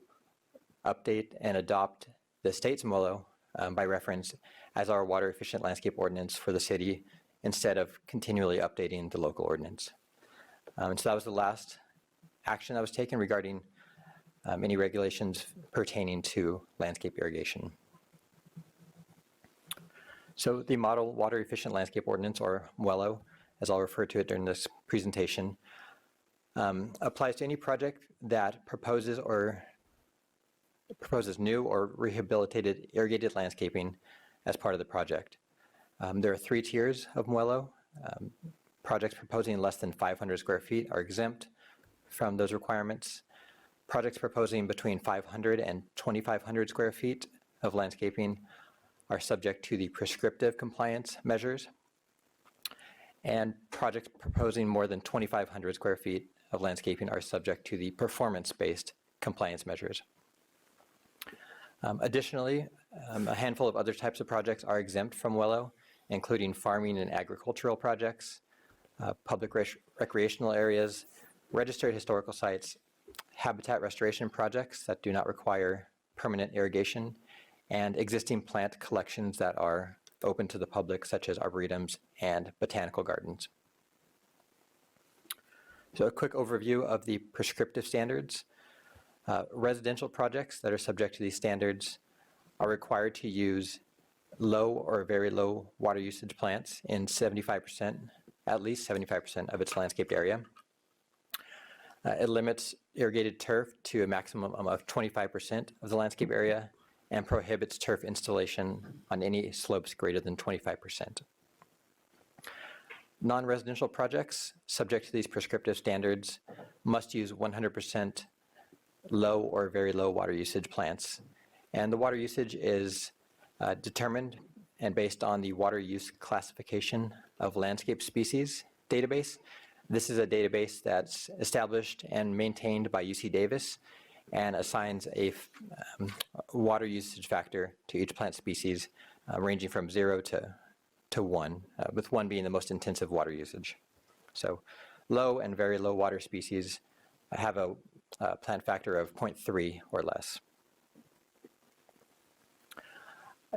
update and adopt the state's MWELO by reference as our Water Efficient Landscape Ordinance for the city instead of continually updating the local ordinance. And so that was the last action that was taken regarding any regulations pertaining to landscape irrigation. So the Model Water Efficient Landscape Ordinance, or MWELO, as I'll refer to it during this presentation, applies to any project that proposes new or rehabilitated irrigated landscaping as part of the project. There are 3 tiers of MWELO. Projects proposing less than 500 square feet are exempt from those requirements. Projects proposing between 500 and 2,500 square feet of landscaping are subject to the prescriptive compliance measures. And projects proposing more than 2,500 square feet of landscaping are subject to the performance-based compliance measures. Additionally, a handful of other types of projects are exempt from MWELO, including farming and agricultural projects, public recreational areas, registered historical sites, habitat restoration projects that do not require permanent irrigation, and existing plant collections that are open to the public, such as arboretums and botanical gardens. So a quick overview of the prescriptive standards. Residential projects that are subject to these standards are required to use low or very low water usage plants in 75%, at least 75% of its landscaped area. It limits irrigated turf to a maximum of 25% of the landscape area and prohibits turf installation on any slopes greater than 25%. Non-residential projects subject to these prescriptive standards must use 100% low or very low water usage plants. And the water usage is determined and based on the Water Use Classification of Landscape Species database. This is a database that's established and maintained by UC Davis and assigns a water usage factor to each plant species ranging from 0 to 1, with 1 being the most intensive water usage. So low and very low water species have a plant factor of 0.3 or less.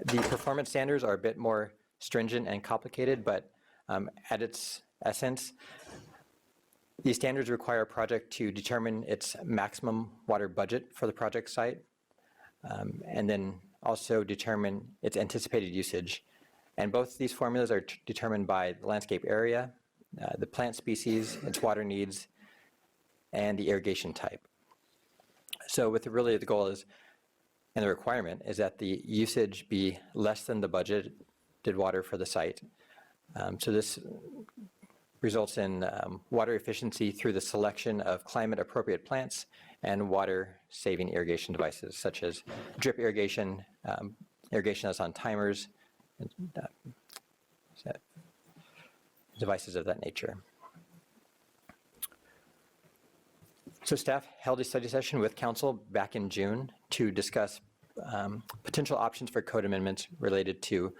The performance standards are a bit more stringent and complicated, but at its essence, these standards require a project to determine its maximum water budget for the project site, and then also determine its anticipated usage. And both these formulas are determined by the landscape area, the plant species, its water needs, and the irrigation type. So really the goal is, and the requirement is that the usage be less than the budgeted water for the site. So this results in water efficiency through the selection of climate-appropriate plants and water-saving irrigation devices, such as drip irrigation, irrigation that's on timers, and, devices of that nature. So staff held a study session with council back in June to discuss potential options for code amendments related to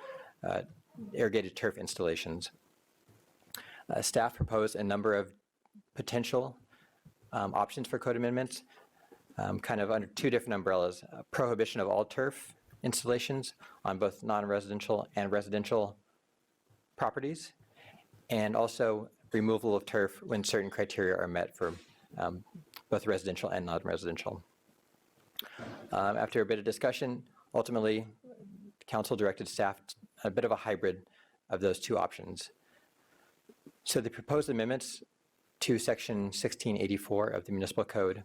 irrigated turf installations. Staff proposed a number of potential options for code amendments, kind of under two different umbrellas: prohibition of all turf installations on both non-residential and residential properties, and also removal of turf when certain criteria are met for both residential and non-residential. After a bit of discussion, ultimately, council directed staff a bit of a hybrid of those two options. So the proposed amendments to section 1684 of the municipal code,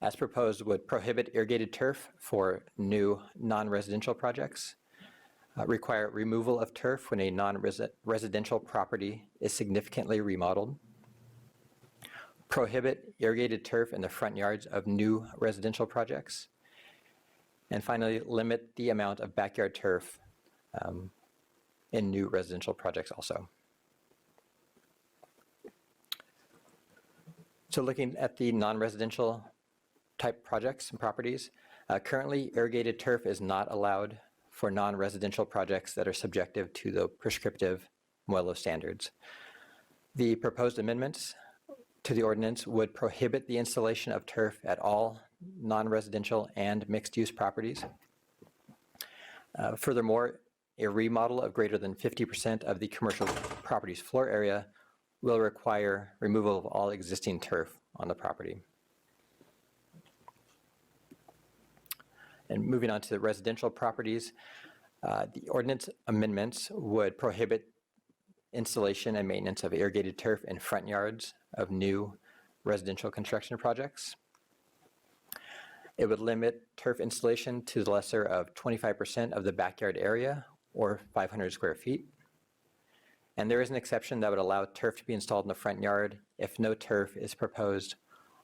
as proposed, would prohibit irrigated turf for new non-residential projects, require removal of turf when a non-residential property is significantly remodeled, prohibit irrigated turf in the front yards of new residential projects, and finally, limit the amount of backyard turf in new residential projects also. So looking at the non-residential type projects and properties, currently irrigated turf is not allowed for non-residential projects that are subjective to the prescriptive MUELO standards. The proposed amendments to the ordinance would prohibit the installation of turf at all non-residential and mixed-use properties. Furthermore, a remodel of greater than 50% of the commercial property's floor area will require removal of all existing turf on the property. And moving on to the residential properties, the ordinance amendments would prohibit installation and maintenance of irrigated turf in front yards of new residential construction projects. It would limit turf installation to the lesser of 25% of the backyard area, or 500 square feet. And there is an exception that would allow turf to be installed in the front yard if no turf is proposed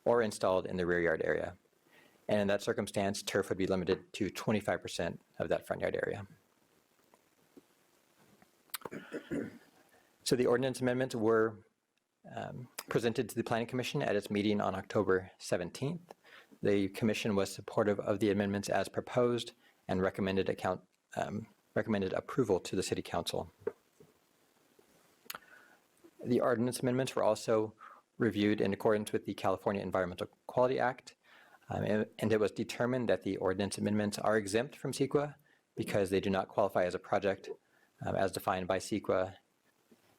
or installed in the rear yard area. And in that circumstance, turf would be limited to 25% of that front yard area. So the ordinance amendments were presented to the Planning Commission at its meeting on October 17th. The commission was supportive of the amendments as proposed and recommended approval to the City Council. The ordinance amendments were also reviewed in accordance with the California Environmental Quality Act, and it was determined that the ordinance amendments are exempt from CEQA because they do not qualify as a project as defined by CEQA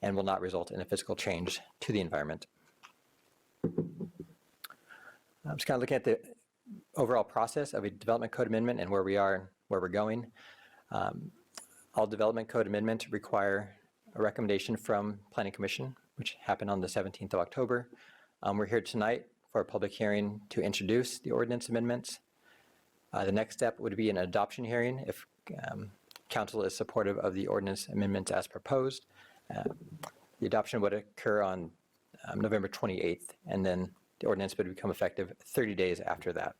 and will not result in a physical change to the environment. I'm just kind of looking at the overall process of a development code amendment and where we are and where we're going. All development code amendments require a recommendation from Planning Commission, which happened on the 17th of October. We're here tonight for a public hearing to introduce the ordinance amendments. The next step would be an adoption hearing if council is supportive of the ordinance amendments as proposed. The adoption would occur on November 28th, and then the ordinance would become effective 30 days after that.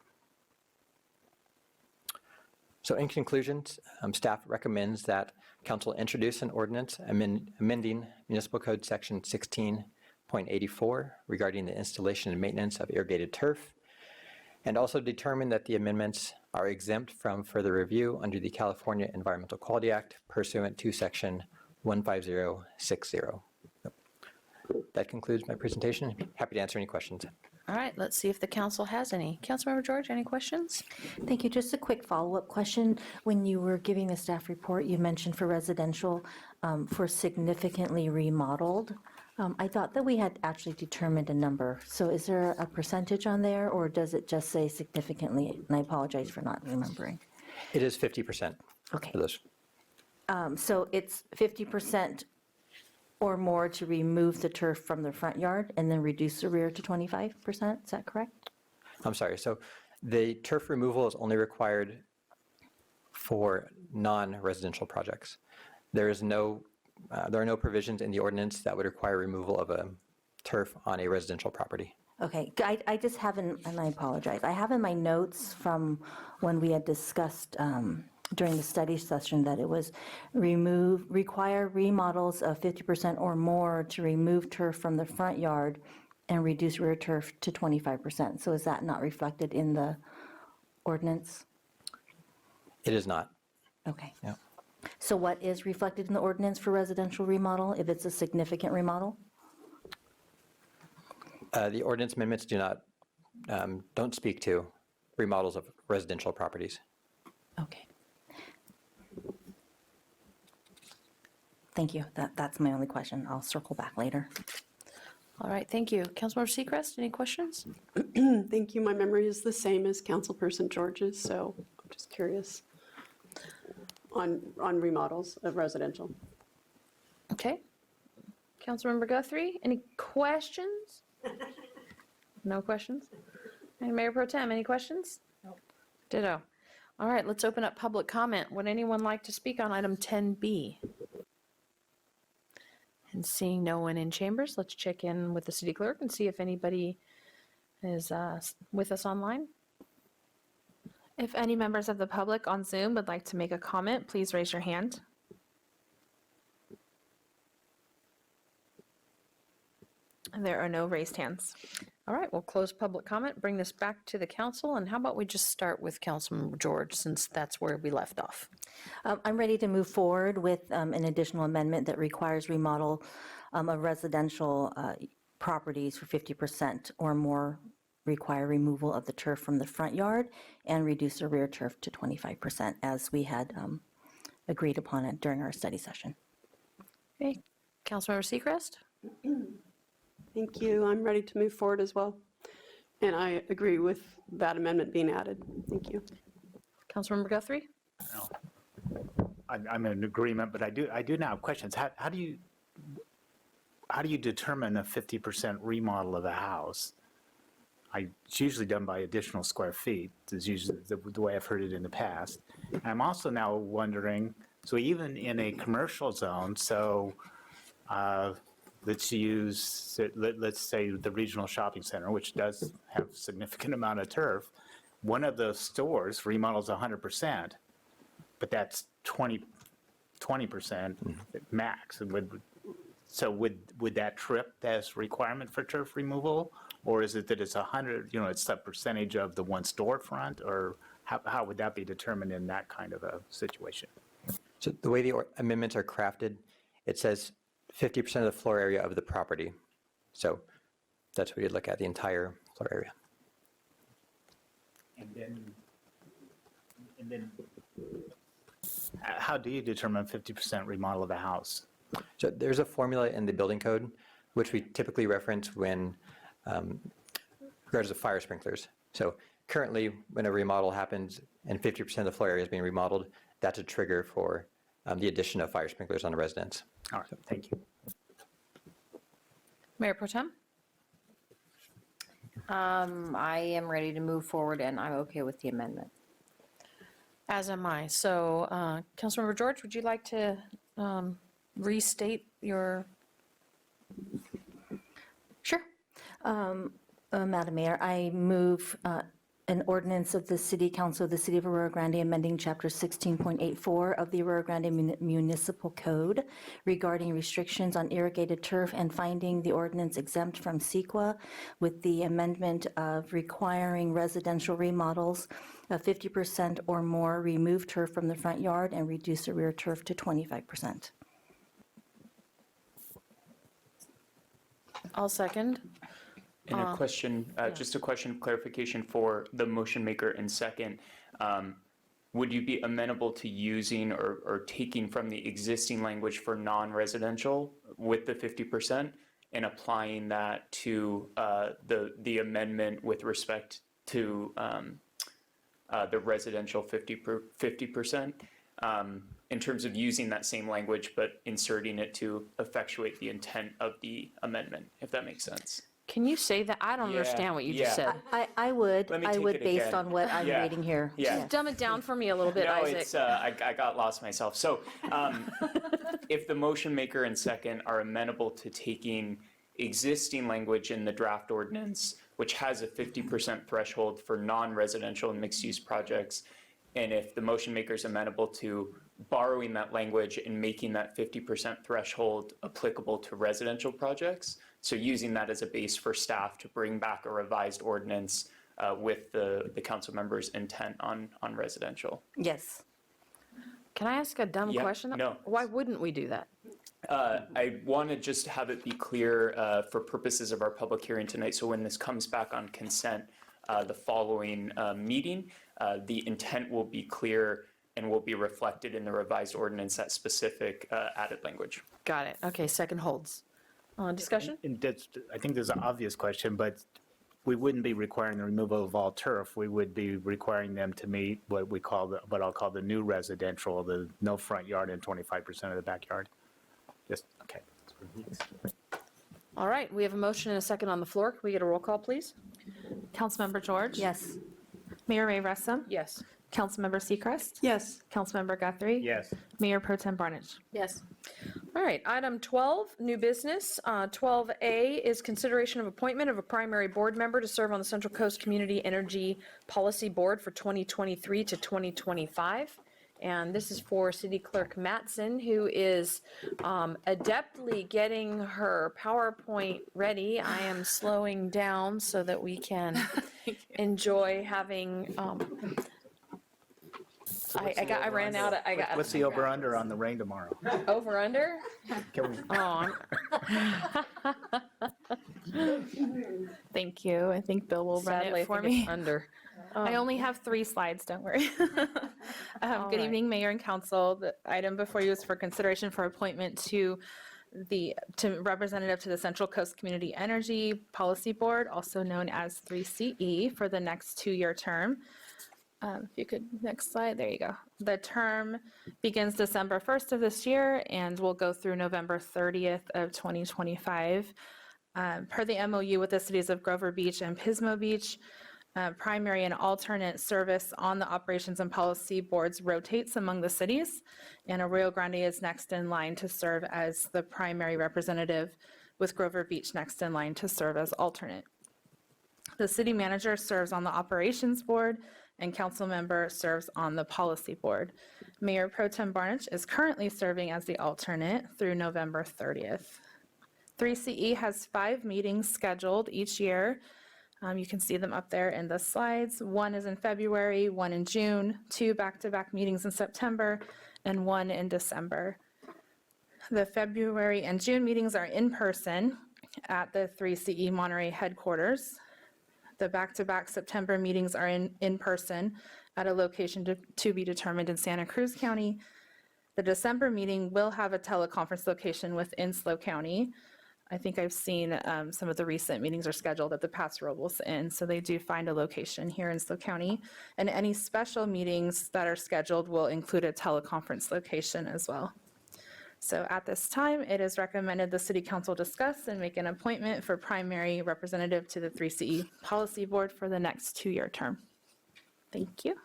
So in conclusion, staff recommends that council introduce an ordinance amending Municipal Code Section 16.84 regarding the installation and maintenance of irrigated turf, and also determine that the amendments are exempt from further review under the California Environmental Quality Act pursuant to Section 15060. That concludes my presentation. Happy to answer any questions. All right, let's see if the council has any. Councilmember George, any questions? Thank you. Just a quick follow-up question. When you were giving the staff report, you mentioned for residential, for significantly remodeled. I thought that we had actually determined a number. So is there a percentage on there, or does it just say significantly? And I apologize for not remembering. It is 50%. Okay. For those. So it's 50% or more to remove the turf from the front yard and then reduce the rear to 25%? Is that correct? I'm sorry. So the turf removal is only required for non-residential projects. There are no provisions in the ordinance that would require removal of a turf on a residential property. Okay, I just haven't, and I apologize, I have in my notes from when we had discussed during the study session that it was require remodels of 50% or more to remove turf from the front yard and reduce rear turf to 25%. So is that not reflected in the ordinance? It is not. Okay. Yeah. So what is reflected in the ordinance for residential remodel if it's a significant remodel? The ordinance amendments don't speak to remodels of residential properties. Okay. Thank you. That's my only question. I'll circle back later. All right, thank you. Councilmember Seacrest, any questions? Thank you. My memory is the same as Councilperson George's, so I'm just curious on remodels of residential. Okay. Councilmember Guthrie, any questions? No questions? And Mayor Pro Tem, any questions? No. Ditto. All right, let's open up public comment. Would anyone like to speak on item 10B? And seeing no one in chambers, let's check in with the city clerk and see if anybody is with us online. If any members of the public on Zoom would like to make a comment, please raise your hand. There are no raised hands. All right, we'll close public comment, bring this back to the council, and how about we just start with Councilmember George, since that's where we left off. I'm ready to move forward with an additional amendment that requires remodel of residential properties for 50% or more require removal of the turf from the front yard and reduce the rear turf to 25%, as we had agreed upon it during our study session. Okay, Councilmember Seacrest? Thank you. I'm ready to move forward as well. And I agree with that amendment being added. Thank you. Councilmember Guthrie? I'm in agreement, but I do now have questions. How do you determine a 50% remodel of a house? It's usually done by additional square feet, is usually the way I've heard it in the past. And I'm also now wondering, so even in a commercial zone, so let's say the regional shopping center, which does have a significant amount of turf, one of those stores remodels 100%, but that's 20% max. So would that trip as requirement for turf removal? Or is it that it's 100, it's a percentage of the one storefront? Or how would that be determined in that kind of a situation? So the way the amendments are crafted, it says 50% of the floor area of the property. So that's what you'd look at, the entire floor area. And then how do you determine 50% remodel of a house? So there's a formula in the building code, which we typically reference when regards to fire sprinklers. So currently, when a remodel happens and 50% of the floor area is being remodeled, that's a trigger for the addition of fire sprinklers on a residence. All right, thank you. Mayor Pro Tem? I am ready to move forward and I'm okay with the amendment. As am I. So, Councilmember George, would you like to restate your? Sure. Madam Mayor, I move an ordinance of the City Council of the City of Arroyo Grande amending Chapter 16.84 of the Arroyo Grande Municipal Code regarding restrictions on irrigated turf and finding the ordinance exempt from CEQA with the amendment of requiring residential remodels of 50% or more remove turf from the front yard and reduce the rear turf to 25%. I'll second. And a question, just a question of clarification for the motion maker and second. Would you be amenable to using or taking from the existing language for non-residential with the 50% and applying that to the amendment with respect to the residential 50%, in terms of using that same language, but inserting it to effectuate the intent of the amendment, if that makes sense. Can you say that? I don't Yeah, understand what you just yeah. said. I would, Let me take it based again. on what I'm Yeah. reading here. Yeah. Yes. Dumb it down for me a little bit, No, Isaac. it's, I got lost myself. So, if the motion maker and second are amenable to taking existing language in the draft ordinance, which has a 50% threshold for non-residential and mixed-use projects, and if the motion maker is amenable to borrowing that language and making that 50% threshold applicable to residential projects, so using that as a base for staff to bring back a revised ordinance with the council members' intent on residential. Yes. Can I ask a dumb Yeah, question? no. Why wouldn't we do that? I want to just have it be clear for purposes of our public hearing tonight, so when this comes back on consent the following meeting, the intent will be clear and will be reflected in the revised ordinance, that specific added language. Got it. Okay, second holds. Discussion? And that's, I think there's an obvious question, but we wouldn't be requiring the removal of all turf. We would be requiring them to meet what I'll call the new residential, the no front yard and 25% of the backyard. Just, okay. All right, we have a motion and a second on the floor. Can we get a roll call, please? Councilmember George? Yes. Mayor Ray Russom? Yes. Councilmember Seacrest? Yes. Councilmember Guthrie? Yes. Mayor Pro Tem Barnage? Yes. All right, item 12, new business. 12A is consideration of appointment of a primary board member to serve on the Central Coast Community Energy Policy Board for 2023 to 2025. And this is for City Clerk Mattson, who is adeptly getting her PowerPoint ready. I am slowing down so that we can enjoy having, I ran out of, What's the over-under on the rain tomorrow? over under? Can we? Oh, Thank you. I think Bill will run sadly, it for I think me. it's under. I only have 3 slides, don't worry. All Good right. evening, Mayor and Council. The item before you is for consideration for appointment to representative to the Central Coast Community Energy Policy Board, also known as 3CE, for the next 2-year term. If you could, next slide, there you go. The term begins December 1st of this year and will go through November 30th of 2025. Per the MOU with the cities of Grover Beach and Pismo Beach, primary and alternate service on the operations and policy boards rotates among the cities, and Arroyo Grande is next in line to serve as the primary representative, with Grover Beach next in line to serve as alternate. The city manager serves on the operations board, and council member serves on the policy board. Mayor Pro Tem Barnage is currently serving as the alternate through November 30th. 3CE has 5 meetings scheduled each year. You can see them up there in the slides. 1 is in February, 1 in June, 2 back-to-back meetings in September, and 1 in December. The February and June meetings are in person at the 3CE Monterey headquarters. The back-to-back September meetings are in person at a location to be determined in Santa Cruz County. The December meeting will have a teleconference location within SLO County. I think I've seen some of the recent meetings are scheduled at the Pass Robles Inn, so they do find a location here in SLO County. And any special meetings that are scheduled will include a teleconference location as well. So at this time, it is recommended the City Council discuss and make an appointment for primary representative to the 3CE Policy Board for the next 2-year term. Thank you.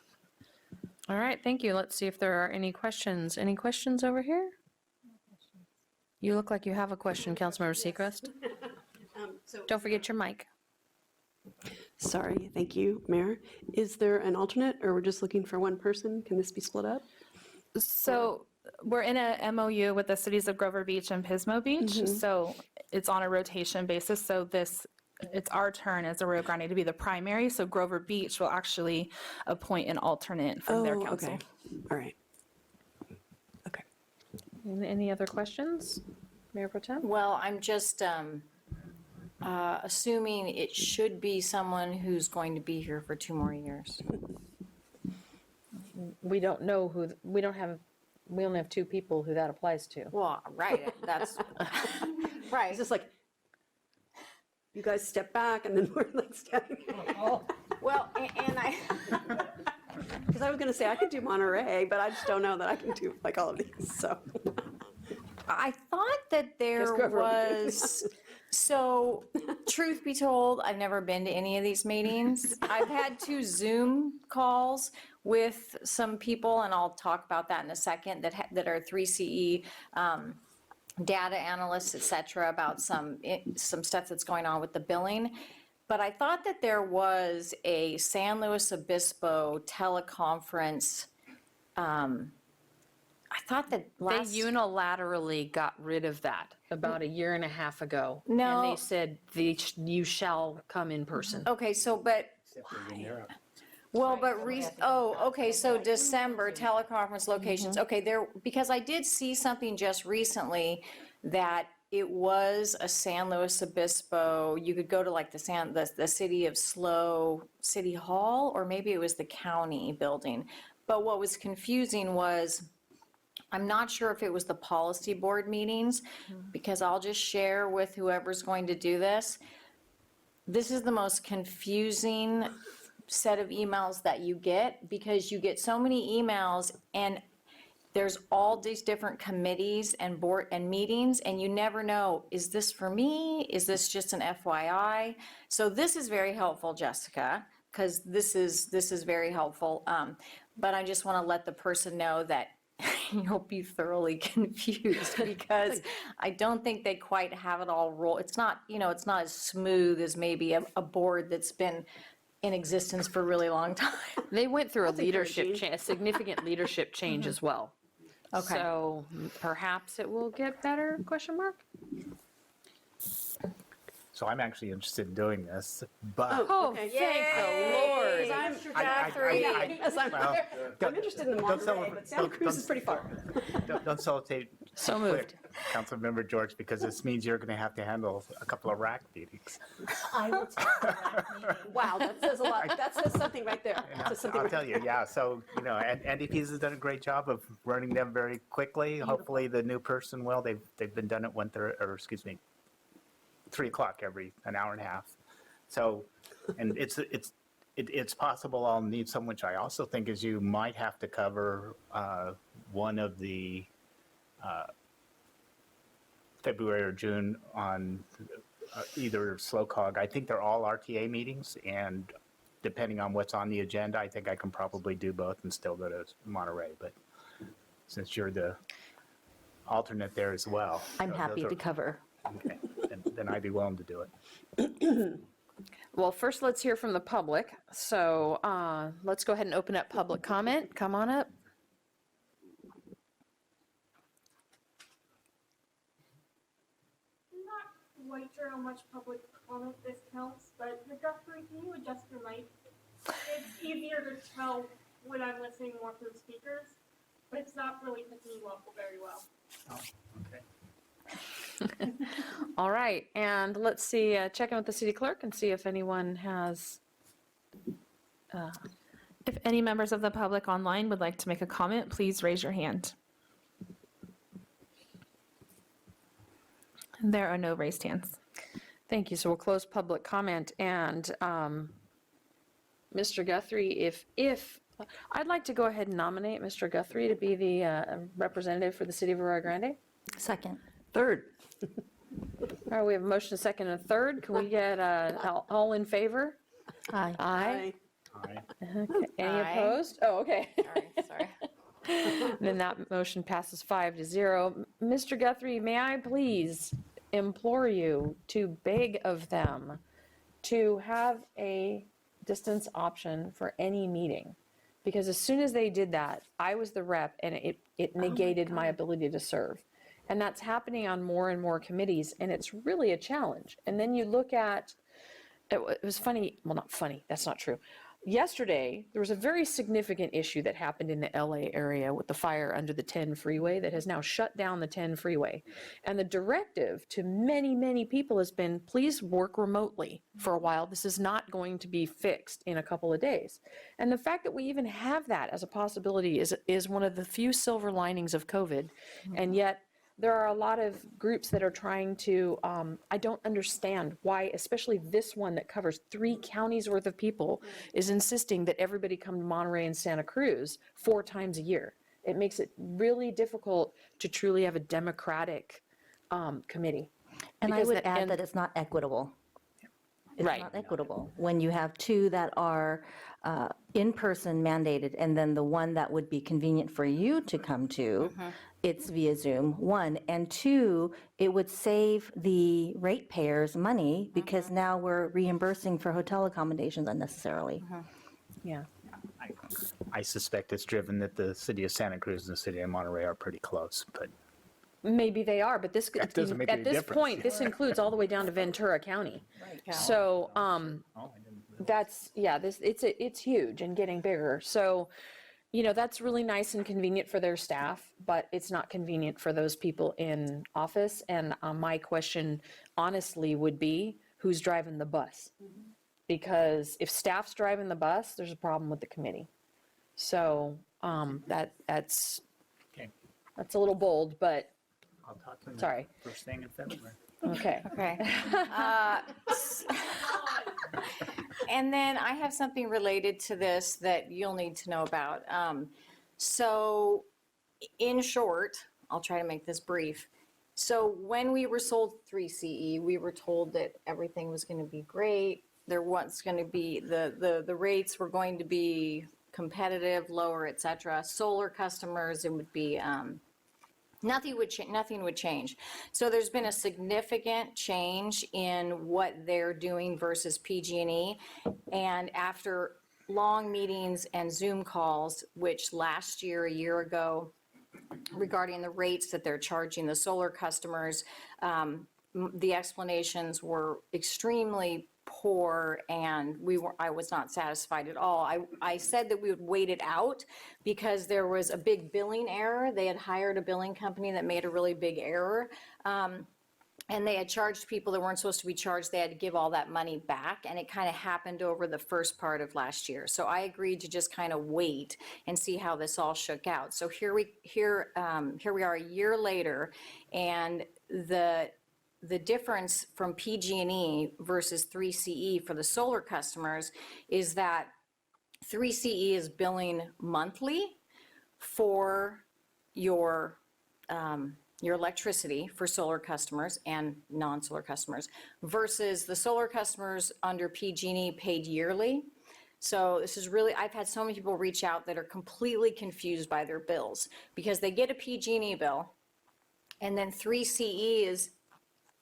All right, thank you. Let's see if there are any questions. Any questions over here? You look like you have a question, Councilmember Seacrest. Don't forget your mic. Sorry, thank you, Mayor. Is there an alternate, or we're just looking for one person? Can this be split up? So we're in a MOU with the cities of Grover Beach and Pismo Beach, so it's on a rotation basis. So it's our turn as Arroyo Grande to be the primary, so Grover Beach will actually appoint an alternate from their council. Okay. All right. Any other questions? Mayor Pro Tem? Well, I'm just assuming it should be someone who's going to be here for 2 more years. We don't know who, we only have 2 people who that applies to. Well, right, that's, right. It's just like, you guys step back, and then we're like standing. Well, and I, because I was going to say I could do Monterey, but I just don't know that I can do like all of these, so. I thought that there Guess whoever will be doing was, so truth be told, I've never been to any of these meetings. I've had 2 Zoom calls with some people, and I'll talk about that in a second, that are 3CE data analysts, et cetera, about some stuff that's going on with the billing. But I thought that there was a San Luis Obispo teleconference. I thought that They last. unilaterally got rid of that about a year and a half ago. No. And they said, you shall come in person. Okay, so, but, well, but, okay, so December teleconference locations, okay, because I did see something just recently that it was a San Luis Obispo, you could go to like the city of SLO City Hall, or maybe it was the county building. But what was confusing was, I'm not sure if it was the policy board meetings, because I'll just share with whoever's going to do this. This is the most confusing set of emails that you get, because you get so many emails and there's all these different committees and board and meetings, and you never know, is this for me? Is this just an FYI? So this is very helpful, Jessica, because this is very helpful. But I just want to let the person know that you'll be thoroughly confused, because I don't think they quite have it all rolled. It's not, it's not as smooth as maybe a board that's been in existence for a really long time. They went through a significant leadership change as well. Okay. So perhaps it will get better, question mark? So I'm actually interested in doing this, but. Oh, okay. thank the Lord. I'm interested in the Monterey, but Santa Cruz is pretty far. Don't solicitate. So moved. Councilmember George, because this means you're going to have to handle a couple of RAC meetings. I will take the RAC meeting. Wow, that says a lot. That says something right there. That says something I'll right tell you, there. yeah, so, and NDPs has done a great job of running them very quickly. Hopefully the new person will. They've been done at 3 o'clock every an hour and a half. So, and it's possible I'll need some, which I also think is you might have to cover one of the February or June on either SLOCOG. I think they're all RTA meetings, and depending on what's on the agenda, I think I can probably do both and still go to Monterey. But since you're the alternate there as well. I'm happy to cover. Okay, then I'd be willing to do it. Well, first let's hear from the public. So let's go ahead and open up public comment. Come on up. I'm not quite sure how much public comment this counts, but Guthrie, can you adjust your mic? It's easier to tell when I'm listening more to the speakers, but it's not really picking you up very well. Oh, okay. All right, and let's see, check in with the city clerk and see if anyone has. If any members of the public online would like to make a comment, please raise your hand. There are no raised hands. Thank you. So we'll close public comment, and Mr. Guthrie, if I'd like to go ahead and nominate Mr. Guthrie to be the representative for the city of Arroyo Grande. Second. Third. All right, we have a motion, a second, and a third. Can we get all in favor? Aye. Aye. Aye. Okay. Any Aye. opposed? Oh, okay. Sorry. Then that motion passes 5-0. Mr. Guthrie, may I please implore you to beg of them to have a distance option for any meeting? Because as soon as they did that, I was the rep, and it negated my ability to serve. And that's happening on more and more committees, and it's really a challenge. And then you look at, it was funny, well, not funny, that's not true. Yesterday, there was a very significant issue that happened in the LA area with the fire under the 10 freeway that has now shut down the 10 freeway. And the directive to many, many people has been, please work remotely for a while. This is not going to be fixed in a couple of days. And the fact that we even have that as a possibility is one of the few silver linings of COVID. And yet, there are a lot of groups that are trying to, I don't understand why, especially this one that covers 3 counties worth of people, is insisting that everybody come to Monterey and Santa Cruz 4 times a year. It makes it really difficult to truly have a democratic committee. And I Because would add that it's not equitable. It's Right. not equitable. When you have 2 that are in-person mandated, and then the one that would be convenient for you to come to, it's via Zoom, 1. And 2, it would save the ratepayers money because now we're reimbursing for hotel accommodations unnecessarily. Yeah. I suspect it's driven that the city of Santa Cruz and the city of Monterey are pretty close, but Maybe they are, but this, That doesn't make at any this difference. point, this includes all the way down to Ventura County. So, that's, yeah, it's huge and getting bigger. So, you know, that's really nice and convenient for their staff, but it's not convenient for those people in office. And my question honestly would be, who's driving the bus? Because if staff's driving the bus, there's a problem with the committee. So, that's a little bold, but I'll talk to them Sorry. first thing in February. okay. Okay. And then I have something related to this that you'll need to know about. So in short, I'll try to make this brief. So when we were sold 3CE, we were told that everything was going to be great. There was going to be, the rates were going to be competitive, lower, et cetera. Solar customers, it would be, nothing would change. So there's been a significant change in what they're doing versus PG&E. And after long meetings and Zoom calls, which last year, a year ago, regarding the rates that they're charging the solar customers, the explanations were extremely poor, and I was not satisfied at all. I said that we would wait it out because there was a big billing error. They had hired a billing company that made a really big error. And they had charged people that weren't supposed to be charged. They had to give all that money back, and it kind of happened over the first part of last year. So I agreed to just kind of wait and see how this all shook out. So here we are a year later, and the difference from PG&E versus 3CE for the solar customers is that 3CE is billing monthly for your electricity for solar customers and non-solar customers versus the solar customers under PG&E paid yearly. So this is really, I've had so many people reach out that are completely confused by their bills because they get a PG&E bill and then 3CE is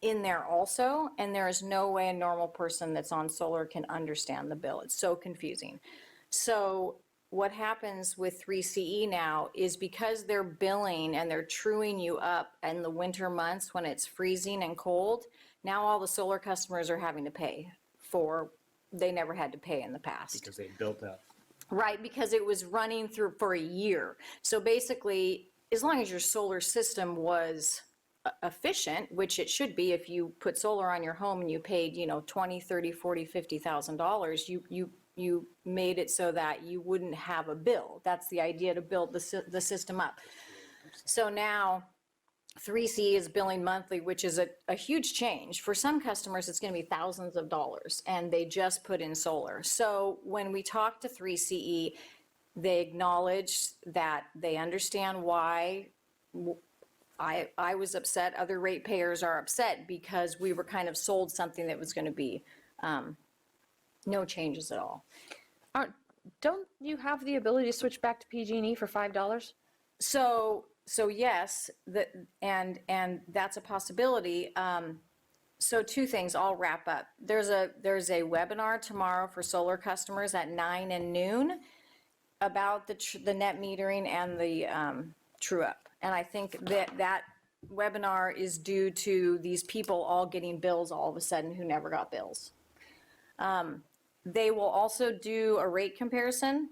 in there also, and there is no way a normal person that's on solar can understand the bill. It's so confusing. So what happens with 3CE now is because they're billing and they're truing you up in the winter months when it's freezing and cold, now all the solar customers are having to pay for, they never had to pay in the past. Because they built up. Right, because it was running through for a year. So basically, as long as your solar system was efficient, which it should be if you put solar on your home and you paid, you know, $20,000, $30,000, $40,000, $50,000, you made it so that you wouldn't have a bill. That's the idea, to build the system up. So now 3C is billing monthly, which is a huge change. For some customers, it's going to be thousands of dollars, and they just put in solar. So when we talk to 3CE, they acknowledge that they understand why I was upset, other ratepayers are upset because we were kind of sold something that was going to be no changes at all. Don't you have the ability to switch back to PG&E for $5? So yes, and that's a possibility. So 2 things, I'll wrap up. There's a webinar tomorrow for solar customers at 9 and noon about the net metering and the true up. And I think that webinar is due to these people all getting bills all of a sudden who never got bills. They will also do a rate comparison.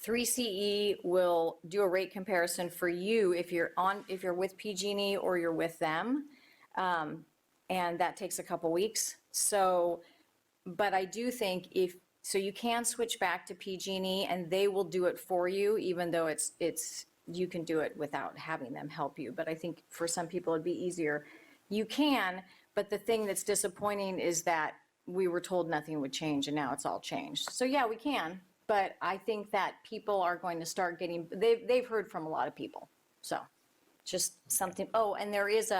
3CE will do a rate comparison for you if you're with PG&E or you're with them. And that takes a couple weeks. So, but I do think so you can switch back to PG&E and they will do it for you, even though it's you can do it without having them help you. But I think for some people it'd be easier. You can, but the thing that's disappointing is that we were told nothing would change and now it's all changed. So yeah, we can, but I think that people are going to start getting, they've heard from a lot of people. So just something, oh, and there is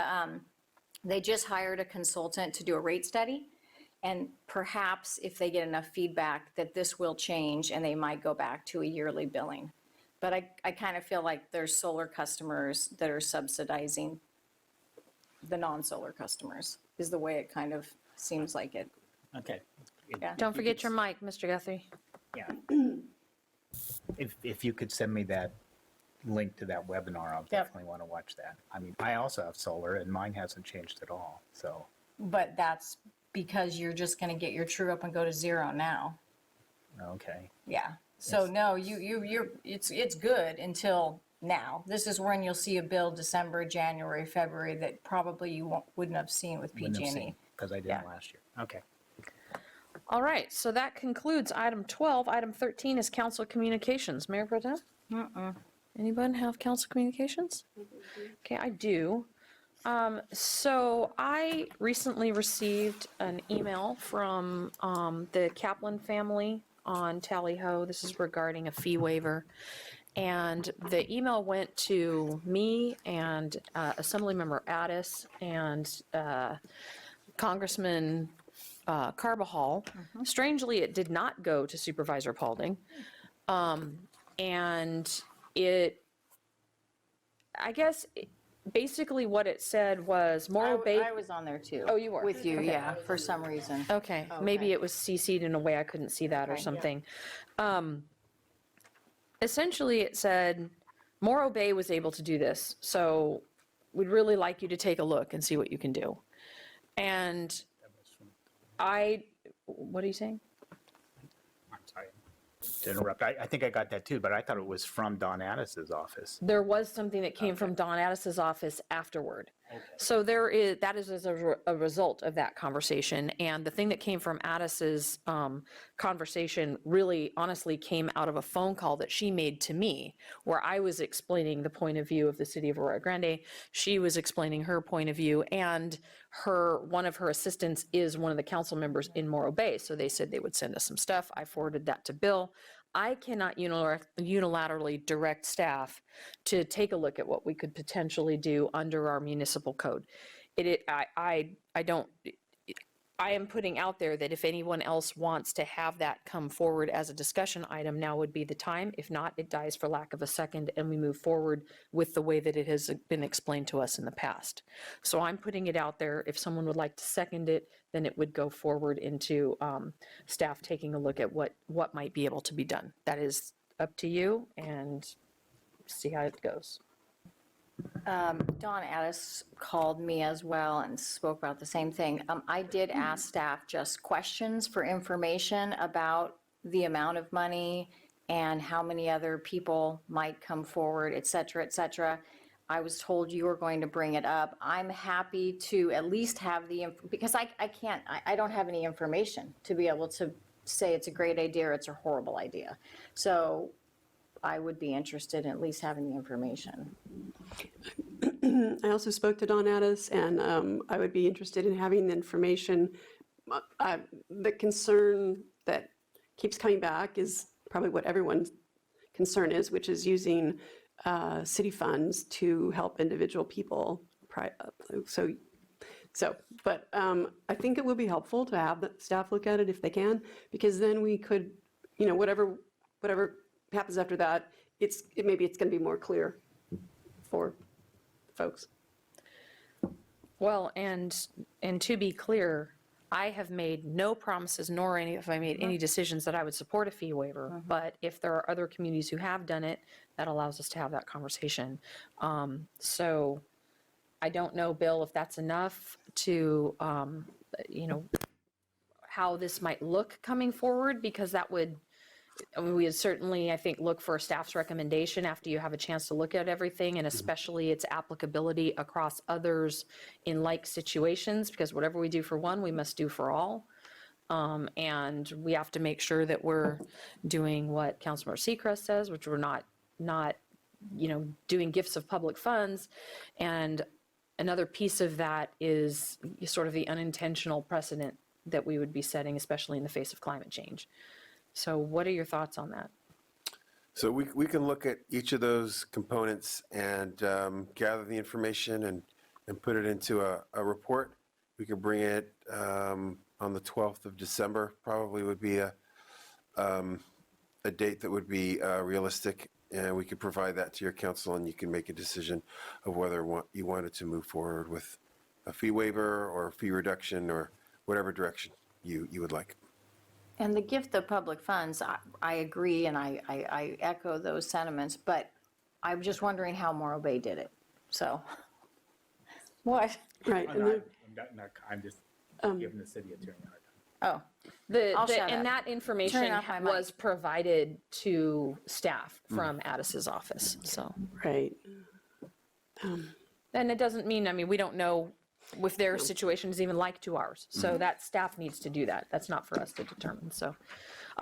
they just hired a consultant to do a rate study. And perhaps if they get enough feedback that this will change and they might go back to a yearly billing. But I kind of feel like there's solar customers that are subsidizing the non-solar customers, is the way it kind of seems like it. Okay. Yeah. Don't forget your mic, Mr. Guthrie. Yeah. If you could send me that link to that webinar, I'll definitely want to watch that. I mean, I also have solar and mine hasn't changed at all, so. But that's because you're just going to get your true up and go to zero now. Okay. Yeah. So no, it's good until now. This is when you'll see a bill December, January, February that probably you wouldn't have seen with PG&E. Because I didn't last year. Okay. All right, so that concludes item 12. Item 13 is council communications. Mayor Pro Tem? Anyone have council communications? Okay, I do. So I recently received an email from the Kaplan family on Tally Ho. This is regarding a fee waiver. And the email went to me and Assemblymember Addis and Congressman Carbajal. Strangely, it did not go to Supervisor Paulding. And I guess, basically what it said was Morro Bay. I was on there too. Oh, you were? With you, Okay. yeah, for some reason. Okay, maybe it was CC'd in a way I couldn't see that or Okay. something. Essentially, it said Morro Bay was able to do this, so we'd really like you to take a look and see what you can do. And what are you saying? I'm sorry to interrupt. I think I got that too, but I thought it was from Don Addis's office. There was something that came from Don Addis's office afterward. So that is as a result of that conversation. And the thing that came from Addis's conversation really honestly came out of a phone call that she made to me, where I was explaining the point of view of the city of Arroyo Grande. She was explaining her point of view, and one of her assistants is one of the council members in Morro Bay. So they said they would send us some stuff. I forwarded that to Bill. I cannot unilaterally direct staff to take a look at what we could potentially do under our municipal code. I am putting out there that if anyone else wants to have that come forward as a discussion item, now would be the time. If not, it dies for lack of a second and we move forward with the way that it has been explained to us in the past. So I'm putting it out there. If someone would like to second it, then it would go forward into staff taking a look at what might be able to be done. That is up to you, and see how it goes. Don Addis called me as well and spoke about the same thing. I did ask staff just questions for information about the amount of money and how many other people might come forward, et cetera, et cetera. I was told you were going to bring it up. I'm happy to at least have because I don't have any information to be able to say it's a great idea or it's a horrible idea. So I would be interested in at least having the information. I also spoke to Don Addis, and I would be interested in having the information. The concern that keeps coming back is probably what everyone's concern is, which is using city funds to help individual people. But I think it would be helpful to have the staff look at it if they can, because then we could, whatever happens after that, maybe it's going to be more clear for folks. Well, and to be clear, I have made no promises, nor have I made any decisions that I would support a fee waiver. But if there are other communities who have done it, that allows us to have that conversation. So I don't know, Bill, if that's enough to, how this might look coming forward, because that would, we would certainly, I think, look for a staff's recommendation after you have a chance to look at everything, and especially its applicability across others in like situations, because whatever we do for one, we must do for all. And we have to make sure that we're doing what Councilmember Seacrest says, which we're not doing gifts of public funds. And another piece of that is sort of the unintentional precedent that we would be setting, especially in the face of climate change. So what are your thoughts on that? So we can look at each of those components and gather the information and put it into a report. We could bring it on the 12th of December, probably would be a date that would be realistic, and we could provide that to your council, and you can make a decision of whether you wanted to move forward with a fee waiver or a fee reduction or whatever direction you would like. And the gift of public funds, I agree, and I echo those sentiments, but I'm just wondering how Morro Bay did it, so. What? Right. And then, I'm just giving the city attorney a hard time. Oh, I'll shut up. And that information Turn off my mic. was provided to staff from Addis's office, so. right. And it doesn't mean, we don't know if their situation is even like to ours. So that staff needs to do that. That's not for us to determine, so.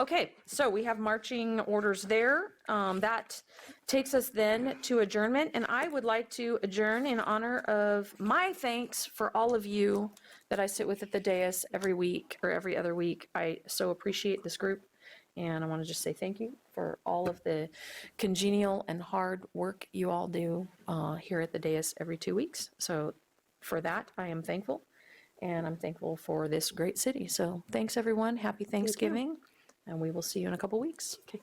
Okay, so we have marching orders there. That takes us then to adjournment, and I would like to adjourn in honor of my thanks for all of you that I sit with at the dais every week or every other week. I so appreciate this group, and I want to just say thank you for all of the congenial and hard work you all do here at the dais every 2 weeks. So for that, I am thankful, and I'm thankful for this great city. So thanks, everyone. Happy Thanksgiving. And we will see you in a couple weeks. Okay.